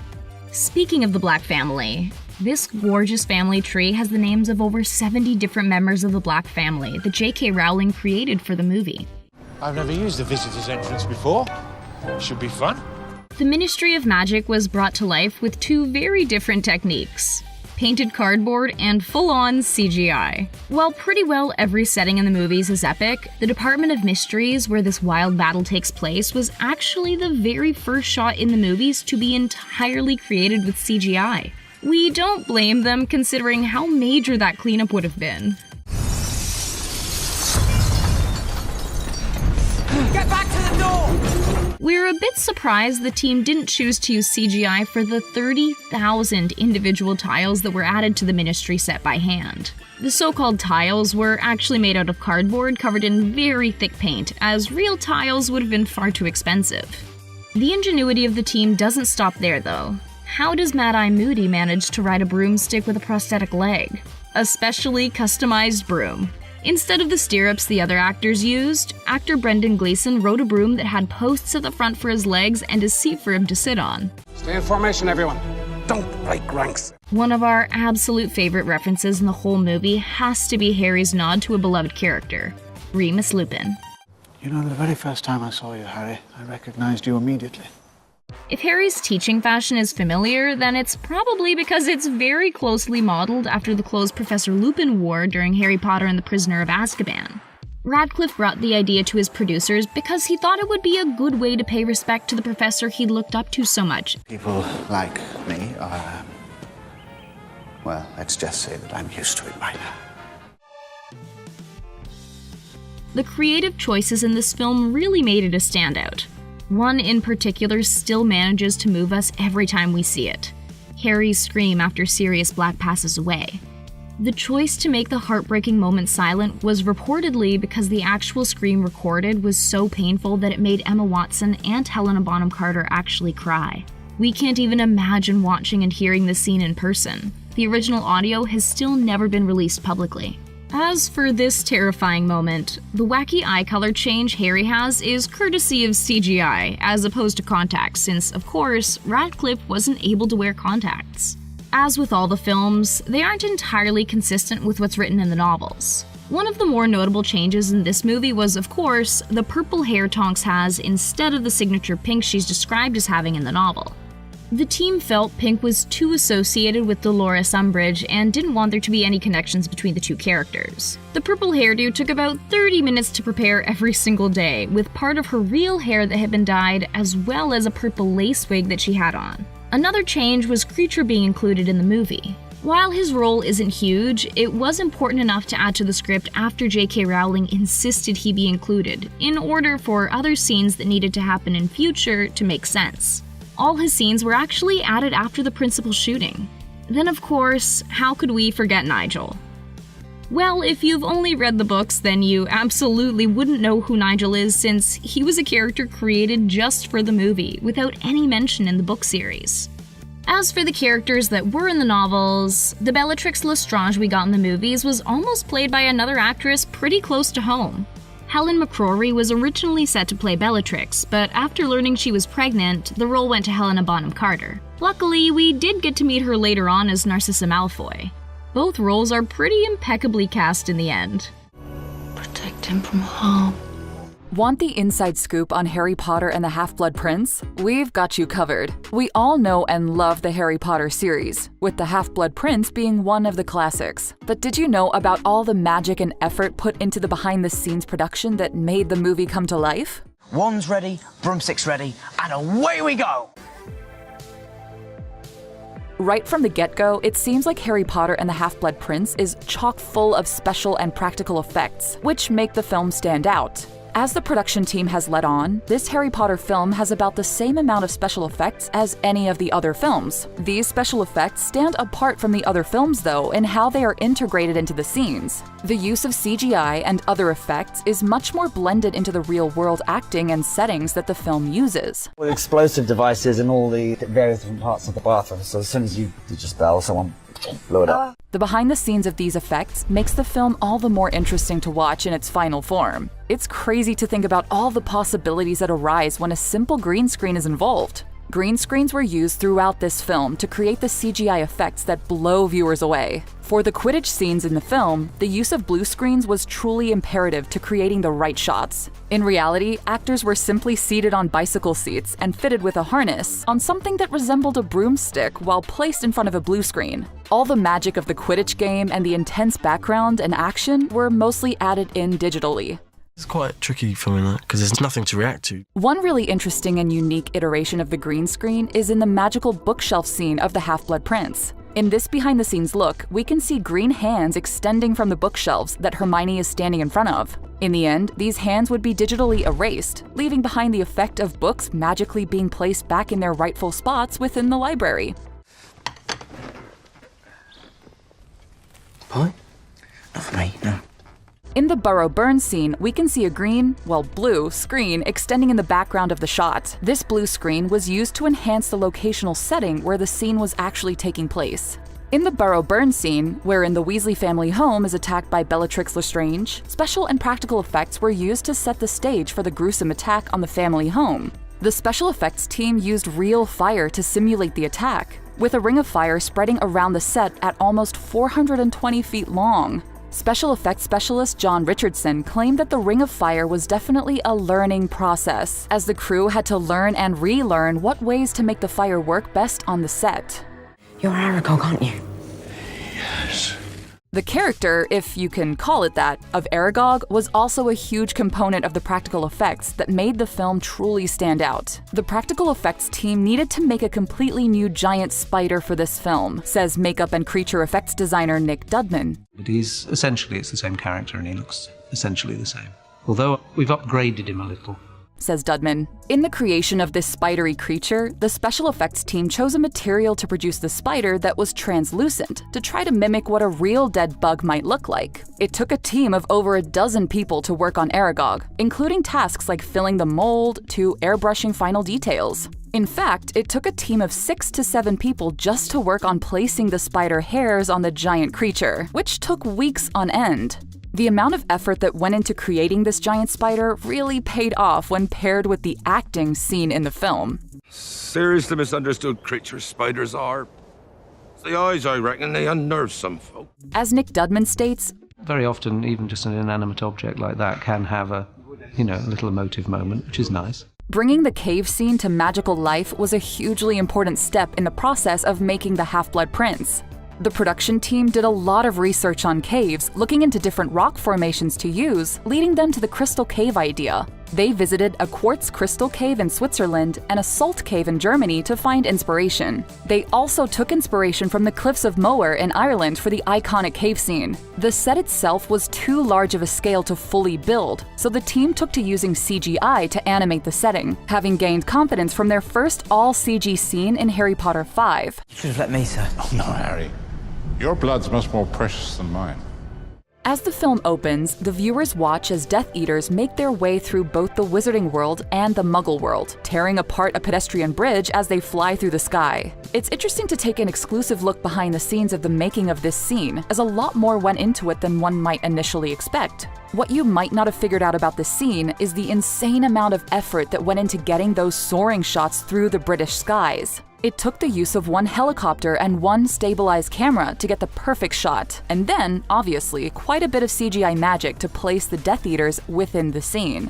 Speaking of the Black family, This gorgeous family tree has the names of over 70 different members of the Black family that J.K. Rowling created for the movie. I've never used the visitor's entrance before. Should be fun. The Ministry of Magic was brought to life with two very different techniques: painted cardboard and full-on CGI. While pretty well every setting in the movies is epic, the Department of Mysteries, where this wild battle takes place, was actually the very first shot in the movies to be entirely created with CGI. We don't blame them, considering how major that cleanup would have been. Get back to the door! We're a bit surprised the team didn't choose to use CGI for the 30,000 individual tiles that were added to the Ministry set by hand. The so-called tiles were actually made out of cardboard covered in very thick paint, as real tiles would have been far too expensive. The ingenuity of the team doesn't stop there, though. How does Mad-Eye Moody manage to ride a broomstick with a prosthetic leg? A specially customized broom. Instead of the stirrups the other actors used, actor Brendan Gleeson rode a broom that had posts at the front for his legs and a seat for him to sit on. Stay in formation, everyone. Don't break ranks. One of our absolute favorite references in the whole movie has to be Harry's nod to a beloved character, Remus Lupin. You know, the very first time I saw you, Harry, I recognized you immediately. If Harry's teaching fashion is familiar, then it's probably because it's very closely modeled after the clothes Professor Lupin wore during Harry Potter and the Prisoner of Azkaban. Radcliffe brought the idea to his producers because he thought it would be a good way to pay respect to the professor he'd looked up to so much. People like me are, well, let's just say that I'm used to it by now. The creative choices in this film really made it a standout. One in particular still manages to move us every time we see it: Harry's scream after Sirius Black passes away. The choice to make the heartbreaking moment silent was reportedly because the actual scream recorded was so painful that it made Emma Watson and Helena Bonham Carter actually cry. We can't even imagine watching and hearing this scene in person. The original audio has still never been released publicly. As for this terrifying moment, the wacky eye color change Harry has is courtesy of CGI, as opposed to contacts, since, of course, Radcliffe wasn't able to wear contacts. As with all the films, they aren't entirely consistent with what's written in the novels. One of the more notable changes in this movie was, of course, the purple hair Tonks has instead of the signature pink she's described as having in the novel. The team felt pink was too associated with Dolores Umbridge and didn't want there to be any connections between the two characters. The purple hairdo took about 30 minutes to prepare every single day, with part of her real hair that had been dyed, as well as a purple lace wig that she had on. Another change was Kreacher being included in the movie. While his role isn't huge, it was important enough to add to the script after J.K. Rowling insisted he be included, in order for other scenes that needed to happen in future to make sense. All his scenes were actually added after the principal shooting. Then, of course, how could we forget Nigel? Well, if you've only read the books, then you absolutely wouldn't know who Nigel is, since he was a character created just for the movie, without any mention in the book series. As for the characters that were in the novels, the Bellatrix Lestrange we got in the movies was almost played by another actress pretty close to home. Helen McCrory was originally set to play Bellatrix, but after learning she was pregnant, the role went to Helena Bonham Carter. Luckily, we did get to meet her later on as Narcissa Malfoy. Both roles are pretty impeccably cast in the end. Protect him from harm. Want the inside scoop on Harry Potter and the Half-Blood Prince? We've got you covered. We all know and love the Harry Potter series, with the Half-Blood Prince being one of the classics. But did you know about all the magic and effort put into the behind-the-scenes production that made the movie come to life? Wand's ready, broomstick's ready, and away we go! Right from the get-go, it seems like Harry Potter and the Half-Blood Prince is chock full of special and practical effects, which make the film stand out. As the production team has let on, this Harry Potter film has about the same amount of special effects as any of the other films. These special effects stand apart from the other films, though, in how they are integrated into the scenes. The use of CGI and other effects is much more blended into the real-world acting and settings that the film uses. With explosive devices in all the various different parts of the bathroom, so as soon as you just bell, someone blow it up. The behind-the-scenes of these effects makes the film all the more interesting to watch in its final form. It's crazy to think about all the possibilities that arise when a simple green screen is involved. Green screens were used throughout this film to create the CGI effects that blow viewers away. For the Quidditch scenes in the film, the use of blue screens was truly imperative to creating the right shots. In reality, actors were simply seated on bicycle seats and fitted with a harness on something that resembled a broomstick while placed in front of a blue screen. All the magic of the Quidditch game and the intense background and action were mostly added in digitally. It's quite tricky filming that because there's nothing to react to. One really interesting and unique iteration of the green screen is in the magical bookshelf scene of The Half-Blood Prince. In this behind-the-scenes look, we can see green hands extending from the bookshelves that Hermione is standing in front of. In the end, these hands would be digitally erased, leaving behind the effect of books magically being placed back in their rightful spots within the library. Pie? Not for me, no. In the Burrow Burn scene, we can see a green, well, blue, screen extending in the background of the shot. This blue screen was used to enhance the locational setting where the scene was actually taking place. In the Burrow Burn scene, wherein the Weasley family home is attacked by Bellatrix Lestrange, special and practical effects were used to set the stage for the gruesome attack on the family home. The special effects team used real fire to simulate the attack, with a ring of fire spreading around the set at almost 420 feet long. Special effects specialist John Richardson claimed that the Ring of Fire was definitely a learning process, as the crew had to learn and relearn what ways to make the fire work best on the set. You're Aragog, aren't you? Yes. The character, if you can call it that, of Aragog was also a huge component of the practical effects that made the film truly stand out. The practical effects team needed to make a completely new giant spider for this film, says makeup and creature effects designer Nick Dudman. But it's the same character and he looks essentially the same. Although we've upgraded him a little. Says Dudman. In the creation of this spidery creature, the special effects team chose a material to produce the spider that was translucent to try to mimic what a real dead bug might look like. It took a team of over a dozen people to work on Aragog, including tasks like filling the mold to airbrushing final details. In fact, it took a team of 6 to 7 people just to work on placing the spider hairs on the giant creature, which took weeks on end. The amount of effort that went into creating this giant spider really paid off when paired with the acting seen in the film. Seriously misunderstood creatures spiders are. It's the eyes, I reckon, they unnerve some folk. As Nick Dudman states, very often even just an inanimate object like that can have a little emotive moment, which is nice. Bringing the cave scene to magical life was a hugely important step in the process of making The Half-Blood Prince. The production team did a lot of research on caves, looking into different rock formations to use, leading them to the Crystal Cave idea. They visited a quartz crystal cave in Switzerland and a salt cave in Germany to find inspiration. They also took inspiration from the Cliffs of Moher in Ireland for the iconic cave scene. The set itself was too large of a scale to fully build, so the team took to using CGI to animate the setting, having gained confidence from their first all-CG scene in Harry Potter 5. You should have let me, sir. Oh, no, Harry. Your blood's much more precious than mine. As the film opens, the viewers watch as Death Eaters make their way through both the Wizarding World and the Muggle World, tearing apart a pedestrian bridge as they fly through the sky. It's interesting to take an exclusive look behind the scenes of the making of this scene, as a lot more went into it than one might initially expect. What you might not have figured out about this scene is the insane amount of effort that went into getting those soaring shots through the British skies. It took the use of one helicopter and one stabilized camera to get the perfect shot, and then, obviously, quite a bit of CGI magic to place the Death Eaters within the scene.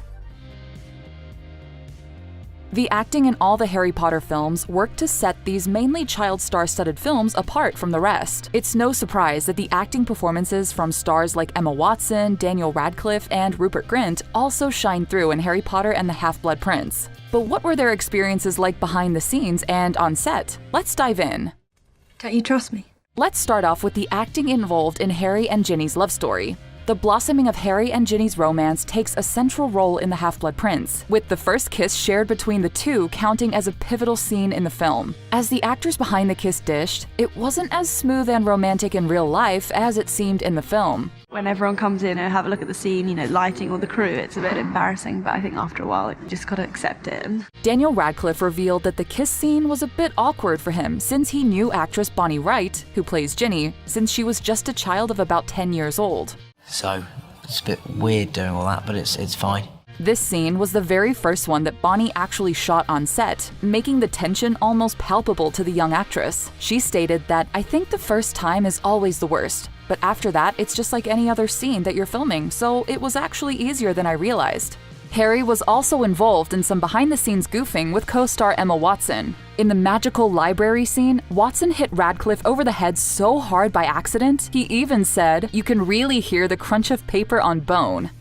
The acting in all the Harry Potter films worked to set these mainly child star-studded films apart from the rest. It's no surprise that the acting performances from stars like Emma Watson, Daniel Radcliffe, and Rupert Grint also shine through in Harry Potter and the Half-Blood Prince. But what were their experiences like behind the scenes and on set? Let's dive in. Don't you trust me? Let's start off with the acting involved in Harry and Ginny's love story. The blossoming of Harry and Ginny's romance takes a central role in The Half-Blood Prince, with the first kiss shared between the two counting as a pivotal scene in the film. As the actors behind the kiss dished, it wasn't as smooth and romantic in real life as it seemed in the film. When everyone comes in and have a look at the scene, lighting all the crew, it's a bit embarrassing, but I think after a while, you just gotta accept it. Daniel Radcliffe revealed that the kiss scene was a bit awkward for him since he knew actress Bonnie Wright, who plays Ginny, since she was just a child of about 10 years old. So, it's a bit weird doing all that, but it's fine. This scene was the very first one that Bonnie actually shot on set, making the tension almost palpable to the young actress. She stated that, "I think the first time is always the worst, but after that it's just like any other scene that you're filming, so it was actually easier than I realized." Harry was also involved in some behind-the-scenes goofing with co-star Emma Watson. In the magical library scene, Watson hit Radcliffe over the head so hard by accident, he even said, "You can really hear the crunch of paper on bone."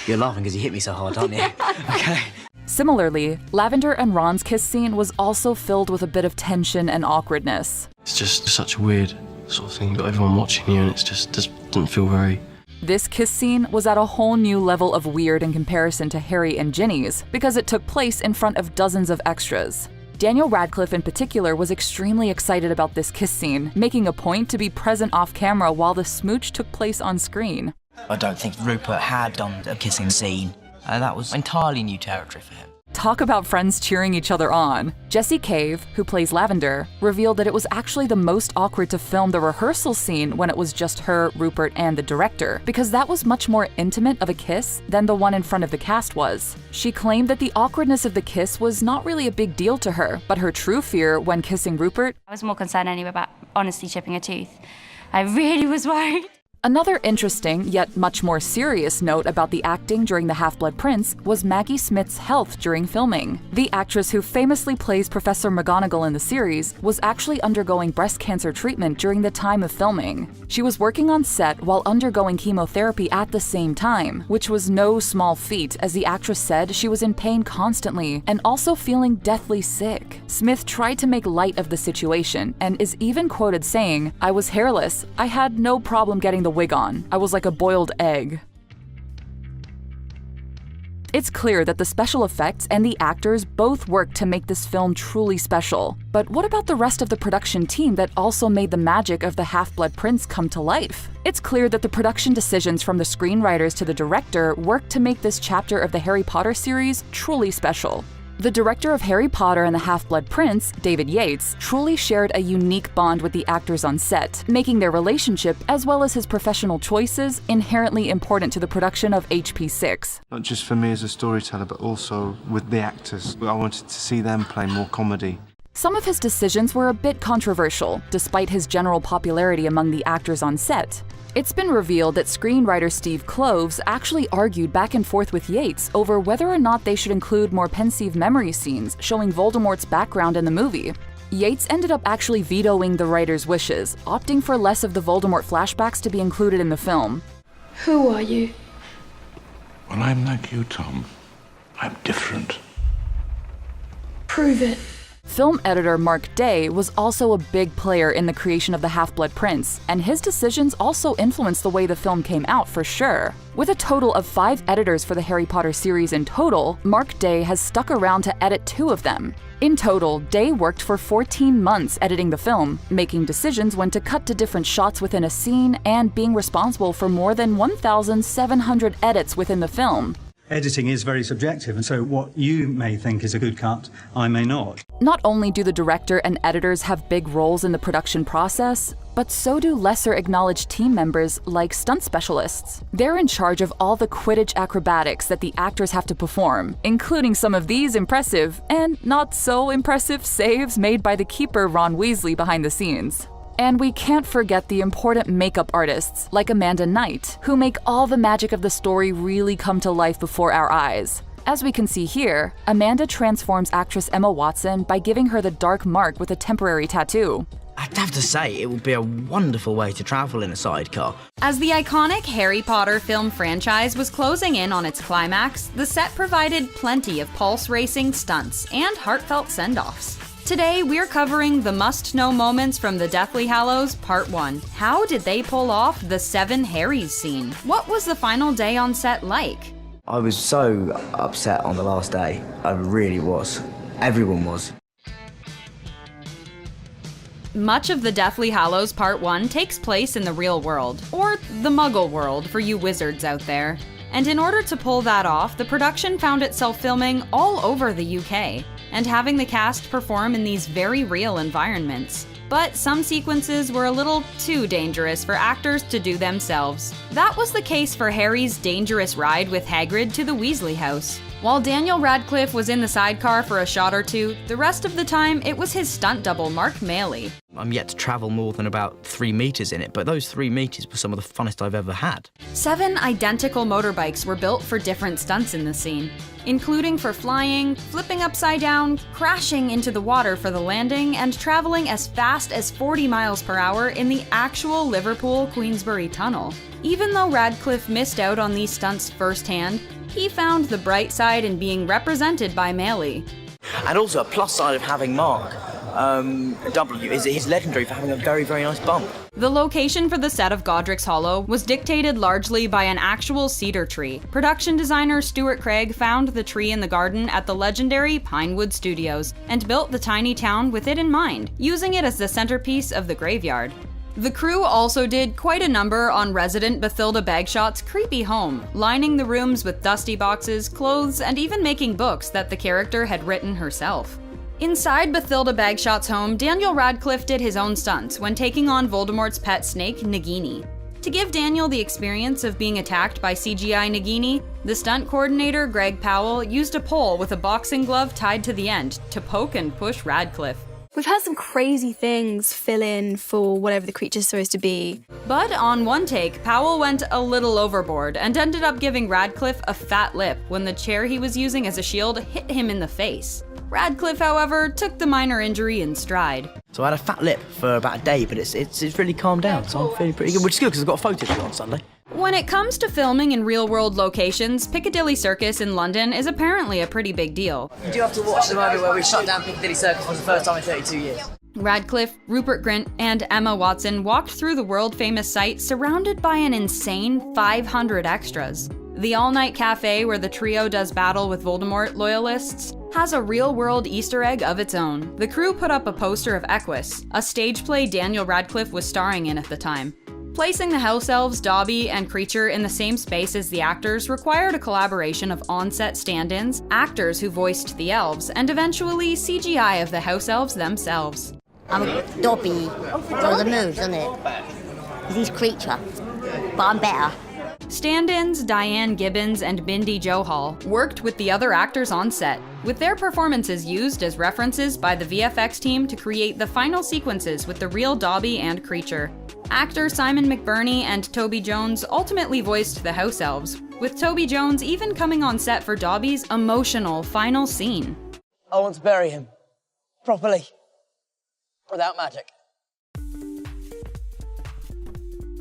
You're laughing because you hit me so hard, aren't you? Okay. Similarly, Lavender and Ron's kiss scene was also filled with a bit of tension and awkwardness. It's just such a weird sort of thing. You've got everyone watching you and it just doesn't feel very... This kiss scene was at a whole new level of weird in comparison to Harry and Ginny's, because it took place in front of dozens of extras. Daniel Radcliffe in particular was extremely excited about this kiss scene, making a point to be present off camera while the smooch took place on screen. I don't think Rupert had done a kissing scene. That was entirely new territory for him. Talk about friends cheering each other on. Jessie Cave, who plays Lavender, revealed that it was actually the most awkward to film the rehearsal scene when it was just her, Rupert, and the director, because that was much more intimate of a kiss than the one in front of the cast was. She claimed that the awkwardness of the kiss was not really a big deal to her, but her true fear when kissing Rupert... I was more concerned anyway about honestly chipping a tooth. I really was worried. Another interesting, yet much more serious note about the acting during The Half-Blood Prince was Maggie Smith's health during filming. The actress who famously plays Professor McGonagall in the series was actually undergoing breast cancer treatment during the time of filming. She was working on set while undergoing chemotherapy at the same time, which was no small feat, as the actress said she was in pain constantly and also feeling deathly sick. Smith tried to make light of the situation and is even quoted saying, "I was hairless. I had no problem getting the wig on. I was like a boiled egg." It's clear that the special effects and the actors both worked to make this film truly special. But what about the rest of the production team that also made the magic of The Half-Blood Prince come to life? It's clear that the production decisions from the screenwriters to the director worked to make this chapter of the Harry Potter series truly special. The director of Harry Potter and the Half-Blood Prince, David Yates, truly shared a unique bond with the actors on set, making their relationship, as well as his professional choices, inherently important to the production of HP6. Not just for me as a storyteller, but also with the actors. I wanted to see them play more comedy. Some of his decisions were a bit controversial, despite his general popularity among the actors on set. It's been revealed that screenwriter Steve Kloves actually argued back and forth with Yates over whether or not they should include more pensive memory scenes showing Voldemort's background in the movie. Yates ended up actually vetoing the writer's wishes, opting for less of the Voldemort flashbacks to be included in the film. Who are you? Well, I'm like you, Tom. I'm different. Prove it. Film editor Mark Day was also a big player in the creation of The Half-Blood Prince, and his decisions also influenced the way the film came out for sure. With a total of 5 editors for the Harry Potter series in total, Mark Day has stuck around to edit 2 of them. In total, Day worked for 14 months editing the film, making decisions when to cut to different shots within a scene and being responsible for more than 1,700 edits within the film. Editing is very subjective, and so what you may think is a good cut, I may not. Not only do the director and editors have big roles in the production process, but so do lesser acknowledged team members like stunt specialists. They're in charge of all the Quidditch acrobatics that the actors have to perform, including some of these impressive and not so impressive saves made by the keeper Ron Weasley behind the scenes. And we can't forget the important makeup artists, like Amanda Knight, who make all the magic of the story really come to life before our eyes. As we can see here, Amanda transforms actress Emma Watson by giving her the dark mark with a temporary tattoo. I'd have to say, it would be a wonderful way to travel in a sidecar. As the iconic Harry Potter film franchise was closing in on its climax, the set provided plenty of pulse-racing stunts and heartfelt send-offs. Today, we're covering the must-know moments from the Deathly Hallows Part 1. How did they pull off the 7 Harrys scene? What was the final day on set like? I was so upset on the last day. I really was. Everyone was. Much of the Deathly Hallows Part 1 takes place in the real world, or the Muggle world for you wizards out there. And in order to pull that off, the production found itself filming all over the UK, and having the cast perform in these very real environments. but some sequences were a little too dangerous for actors to do themselves. That was the case for Harry's dangerous ride with Hagrid to the Weasley house. While Daniel Radcliffe was in the sidecar for a shot or two, the rest of the time it was his stunt double, Mark Maley. I'm yet to travel more than about 3 meters in it, but those 3 meters were some of the funnest I've ever had. 7 identical motorbikes were built for different stunts in the scene, including for flying, flipping upside down, crashing into the water for the landing, and traveling as fast as 40 miles per hour in the actual Liverpool Queensbury Tunnel. Even though Radcliffe missed out on these stunts firsthand, he found the bright side in being represented by Maley. And also a plus side of having Mark W is that he's legendary for having a very, very nice bump. The location for the set of Godric's Hollow was dictated largely by an actual cedar tree. Production designer Stuart Craig found the tree in the garden at the legendary Pinewood Studios and built the tiny town with it in mind, using it as the centerpiece of the graveyard. The crew also did quite a number on resident Bathilda Bagshot's creepy home, lining the rooms with dusty boxes, clothes, and even making books that the character had written herself. Inside Bathilda Bagshot's home, Daniel Radcliffe did his own stunts when taking on Voldemort's pet snake, Nagini. To give Daniel the experience of being attacked by CGI Nagini, the stunt coordinator Greg Powell used a pole with a boxing glove tied to the end to poke and push Radcliffe. We've had some crazy things fill in for whatever the creature's supposed to be. But on one take, Powell went a little overboard and ended up giving Radcliffe a fat lip when the chair he was using as a shield hit him in the face. Radcliffe, however, took the minor injury in stride. So I had a fat lip for about a day, but it's really calmed down, so I'm feeling pretty good, which is good because I've got a photo shoot on Sunday. When it comes to filming in real-world locations, Piccadilly Circus in London is apparently a pretty big deal. You do have to watch the moment where we shut down Piccadilly Circus for the first time in 32 years. Radcliffe, Rupert Grint, and Emma Watson walked through the world-famous site surrounded by an insane 500 extras. The all-night cafe where the trio does battle with Voldemort loyalists has a real-world Easter egg of its own. The crew put up a poster of Equus, a stage play Daniel Radcliffe was starring in at the time. Placing the house elves, Dobby, and Kreacher in the same space as the actors required a collaboration of on-set stand-ins, actors who voiced the elves, and eventually CGI of the house elves themselves. I'm a Dobby. Does the moves, doesn't it? He's Kreacher, but I'm better. Stand-ins Diane Gibbons and Bindi Johal worked with the other actors on set, with their performances used as references by the VFX team to create the final sequences with the real Dobby and Kreacher. Actor Simon McBurney and Toby Jones ultimately voiced the house elves, with Toby Jones even coming on set for Dobby's emotional final scene. I want to bury him. Properly. Without magic.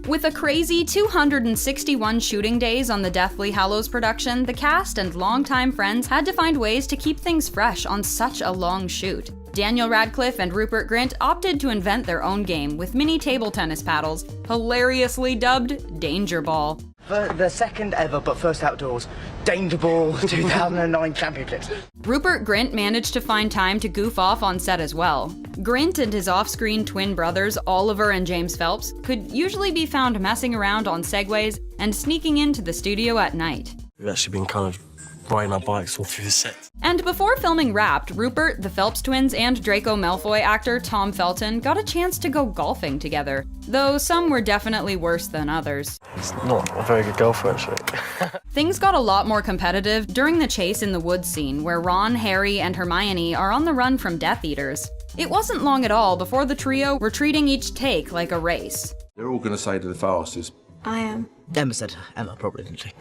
With a crazy 261 shooting days on the Deathly Hallows production, the cast and longtime friends had to find ways to keep things fresh on such a long shoot. Daniel Radcliffe and Rupert Grint opted to invent their own game with mini table tennis paddles, hilariously dubbed Danger Ball. For the second ever, but first outdoors, Danger Ball 2009 Championships. Rupert Grint managed to find time to goof off on set as well. Grint and his off-screen twin brothers, Oliver and James Phelps, could usually be found messing around on segways and sneaking into the studio at night. We've actually been kind of riding our bikes all through the set. And before filming Wrapped, Rupert, the Phelps twins, and Draco Malfoy actor Tom Felton got a chance to go golfing together, though some were definitely worse than others. It's not a very good golfer, actually. Things got a lot more competitive during the chase in the woods scene, where Ron, Harry, and Hermione are on the run from Death Eaters. It wasn't long at all before the trio were treating each take like a race. They're all going to say to the fastest. I am. Emma said Emma, probably, didn't she?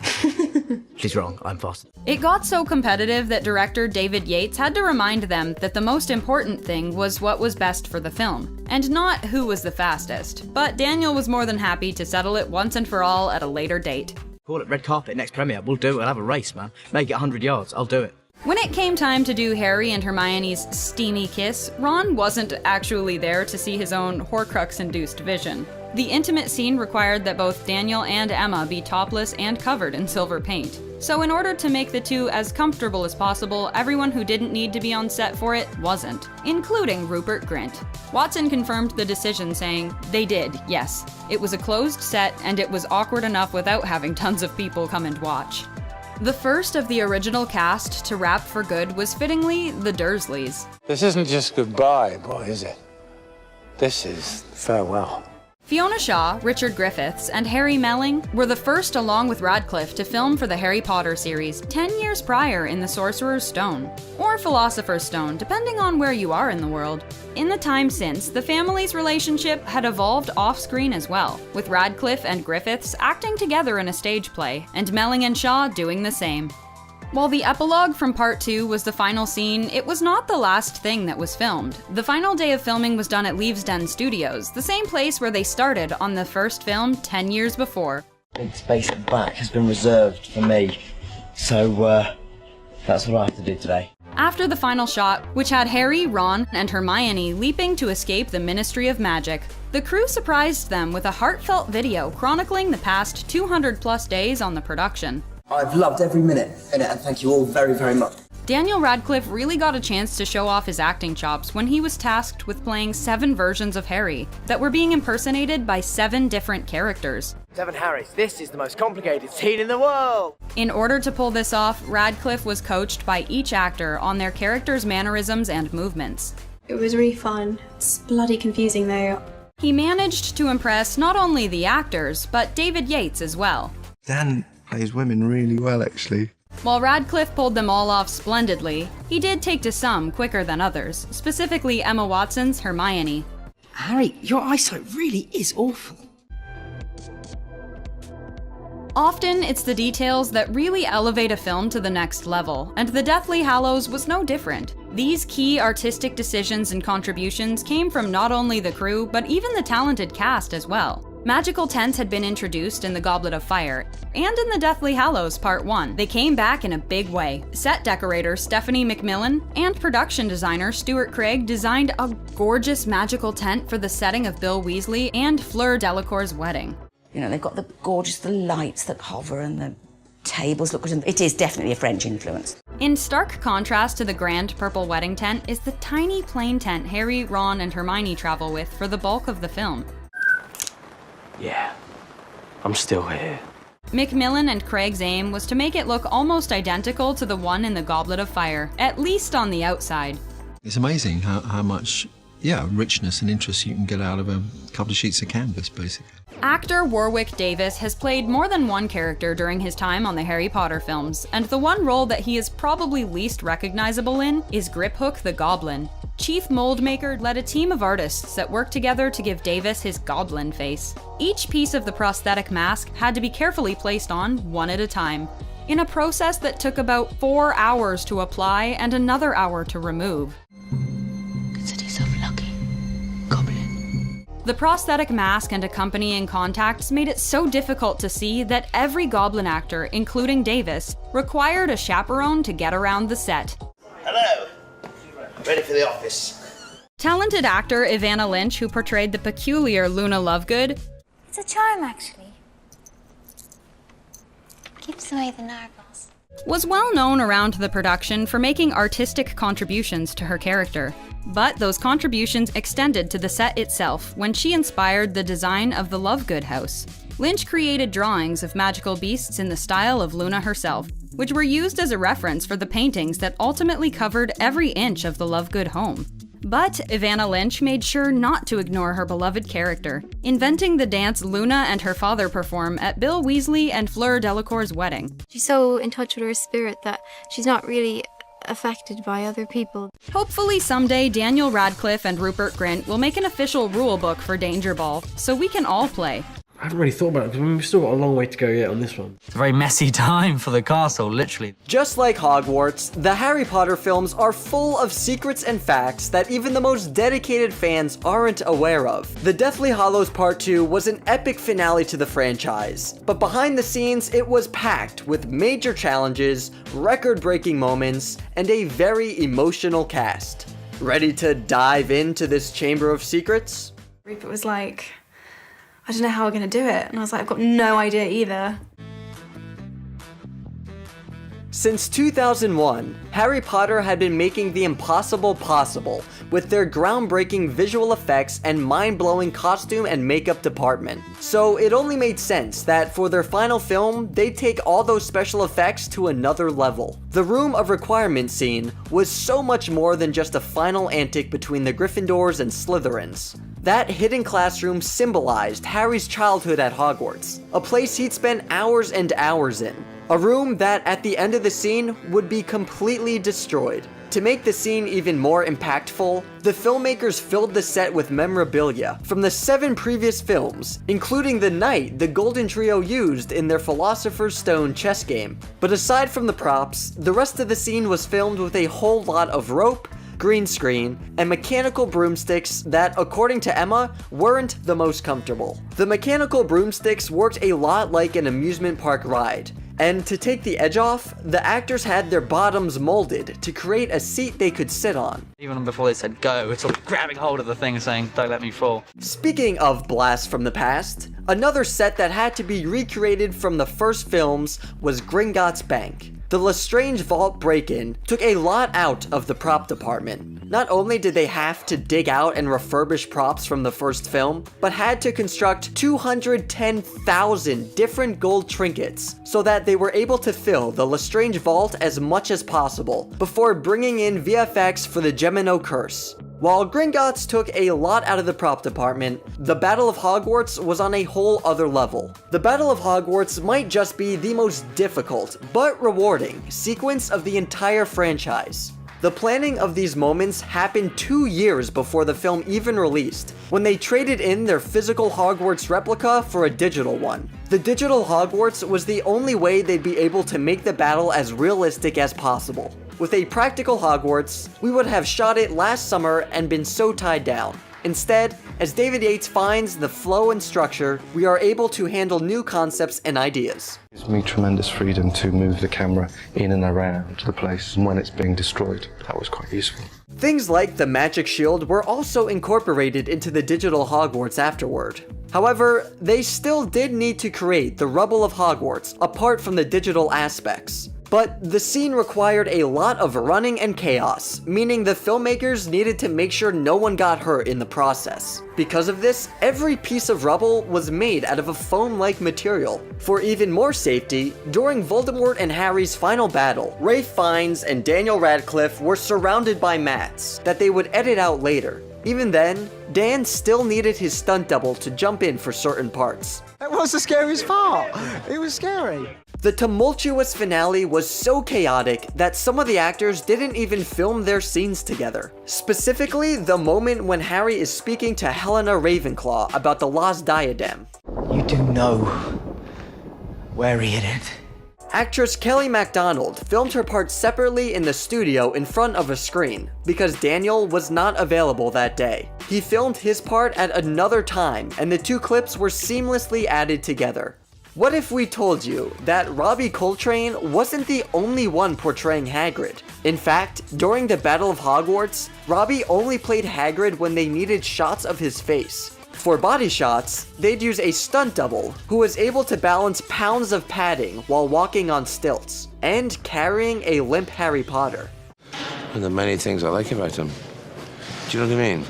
She's wrong, I'm faster. It got so competitive that director David Yates had to remind them that the most important thing was what was best for the film, and not who was the fastest. But Daniel was more than happy to settle it once and for all at a later date. Call it red carpet next premiere, we'll do it, we'll have a race, man. Make it 100 yards, I'll do it. When it came time to do Harry and Hermione's steamy kiss, Ron wasn't actually there to see his own Horcrux-induced vision. The intimate scene required that both Daniel and Emma be topless and covered in silver paint. So in order to make the two as comfortable as possible, everyone who didn't need to be on set for it wasn't, including Rupert Grint. Watson confirmed the decision, saying, "They did, yes. It was a closed set, and it was awkward enough without having tons of people come and watch." The first of the original cast to wrap for good was fittingly the Dursleys. This isn't just goodbye, boy, is it? This is farewell. Fiona Shaw, Richard Griffiths, and Harry Melling were the first, along with Radcliffe, to film for the Harry Potter series 10 years prior in The Sorcerer's Stone, or Philosopher's Stone, depending on where you are in the world. In the time since, the family's relationship had evolved off-screen as well, with Radcliffe and Griffiths acting together in a stage play, and Melling and Shaw doing the same. While the epilogue from Part 2 was the final scene, it was not the last thing that was filmed. The final day of filming was done at Leavesden Studios, the same place where they started on the first film 10 years before. Big space at the back has been reserved for me, so that's what I have to do today. After the final shot, which had Harry, Ron, and Hermione leaping to escape the Ministry of Magic, the crew surprised them with a heartfelt video chronicling the past 200+ days on the production. I've loved every minute in it, and thank you all very, very much. Daniel Radcliffe really got a chance to show off his acting chops when he was tasked with playing 7 versions of Harry that were being impersonated by 7 different characters. 7 Harrys, this is the most complicated scene in the world! In order to pull this off, Radcliffe was coached by each actor on their characters' mannerisms and movements. It was really fun. It's bloody confusing though. He managed to impress not only the actors, but David Yates as well. Dan plays women really well, actually. While Radcliffe pulled them all off splendidly, he did take to some quicker than others, specifically Emma Watson's Hermione. Harry, your eyesight really is awful. Often, it's the details that really elevate a film to the next level, and The Deathly Hallows was no different. These key artistic decisions and contributions came from not only the crew, but even the talented cast as well. Magical tents had been introduced in The Goblet of Fire, and in The Deathly Hallows Part 1. They came back in a big way. Set decorator Stephanie McMillan and production designer Stuart Craig designed a gorgeous magical tent for the setting of Bill Weasley and Fleur Delacour's wedding. You know, they've got the lights that hover and the tables look good. It is definitely a French influence. In stark contrast to the grand purple wedding tent is the tiny plain tent Harry, Ron, and Hermione travel with for the bulk of the film. Yeah, I'm still here. McMillan and Craig's aim was to make it look almost identical to the one in The Goblet of Fire, at least on the outside. It's amazing how much, richness and interest you can get out of a couple of sheets of canvas, basically. Actor Warwick Davis has played more than one character during his time on the Harry Potter films, and the one role that he is probably least recognizable in is Griphook the Goblin. Chief Moldmaker led a team of artists that worked together to give Davis his goblin face. Each piece of the prosthetic mask had to be carefully placed on one at a time, in a process that took about 4 hours to apply and another hour to remove. Consider yourself lucky. Goblin. The prosthetic mask and accompanying contacts made it so difficult to see that every goblin actor, including Davis, required a chaperone to get around the set. Hello. Ready for the office. Talented actor Evanna Lynch, who portrayed the peculiar Luna Lovegood, It's a charm, actually. Keeps away the narwhals. was well known around the production for making artistic contributions to her character. But those contributions extended to the set itself when she inspired the design of the Lovegood house. Lynch created drawings of magical beasts in the style of Luna herself, which were used as a reference for the paintings that ultimately covered every inch of the Lovegood home. But Evanna Lynch made sure not to ignore her beloved character, inventing the dance Luna and her father perform at Bill Weasley and Fleur Delacour's wedding. She's so in touch with her spirit that she's not really affected by other people. Hopefully someday Daniel Radcliffe and Rupert Grint will make an official rule book for Danger Ball, so we can all play. I haven't really thought about it, because we've still got a long way to go yet on this one. It's a very messy time for the castle, literally. Just like Hogwarts, the Harry Potter films are full of secrets and facts that even the most dedicated fans aren't aware of. The Deathly Hallows Part 2 was an epic finale to the franchise, but behind the scenes it was packed with major challenges, record-breaking moments, and a very emotional cast. Ready to dive into this Chamber of Secrets? Rupert was like, I don't know how we're going to do it. And I was like, I've got no idea either. Since 2001, Harry Potter had been making the impossible possible with their groundbreaking visual effects and mind-blowing costume and makeup department. So it only made sense that for their final film, they'd take all those special effects to another level. The Room of Requirement scene was so much more than just a final antic between the Gryffindors and Slytherins. That hidden classroom symbolized Harry's childhood at Hogwarts, a place he'd spent hours and hours in. A room that, at the end of the scene, would be completely destroyed. To make the scene even more impactful, the filmmakers filled the set with memorabilia from the 7 previous films, including the knight the Golden Trio used in their Philosopher's Stone chess game. But aside from the props, the rest of the scene was filmed with a whole lot of rope, green screen, and mechanical broomsticks that, according to Emma, weren't the most comfortable. The mechanical broomsticks worked a lot like an amusement park ride. And to take the edge off, the actors had their bottoms molded to create a seat they could sit on. Even before they said go, it's sort of grabbing hold of the thing and saying, don't let me fall. Speaking of blasts from the past, another set that had to be recreated from the first films was Gringotts Bank. The Lestrange Vault break-in took a lot out of the prop department. Not only did they have to dig out and refurbish props from the first film, but had to construct 210,000 different gold trinkets so that they were able to fill the Lestrange Vault as much as possible before bringing in VFX for the Gemino Curse. While Gringotts took a lot out of the prop department, the Battle of Hogwarts was on a whole other level. The Battle of Hogwarts might just be the most difficult, but rewarding, sequence of the entire franchise. The planning of these moments happened 2 years before the film even released, when they traded in their physical Hogwarts replica for a digital one. The digital Hogwarts was the only way they'd be able to make the battle as realistic as possible. With a practical Hogwarts, we would have shot it last summer and been so tied down. Instead, as David Yates finds the flow and structure, we are able to handle new concepts and ideas. It gives me tremendous freedom to move the camera in and around the place when it's being destroyed. That was quite useful. Things like the magic shield were also incorporated into the digital Hogwarts afterward. However, they still did need to create the rubble of Hogwarts apart from the digital aspects. But the scene required a lot of running and chaos, meaning the filmmakers needed to make sure no one got hurt in the process. Because of this, every piece of rubble was made out of a foam-like material. For even more safety, during Voldemort and Harry's final battle, Ralph Fiennes and Daniel Radcliffe were surrounded by mats that they would edit out later. Even then, Dan still needed his stunt double to jump in for certain parts. That was the scariest part. It was scary. The tumultuous finale was so chaotic that some of the actors didn't even film their scenes together. Specifically, the moment when Harry is speaking to Helena Ravenclaw about the lost diadem. You do know where he hid it. Actress Kelly MacDonald filmed her part separately in the studio in front of a screen, because Daniel was not available that day. He filmed his part at another time, and the two clips were seamlessly added together. What if we told you that Robbie Coltrane wasn't the only one portraying Hagrid? In fact, during the Battle of Hogwarts, Robbie only played Hagrid when they needed shots of his face. For body shots, they'd use a stunt double who was able to balance pounds of padding while walking on stilts, and carrying a limp Harry Potter. And the many things I like about him. Do you know what I mean?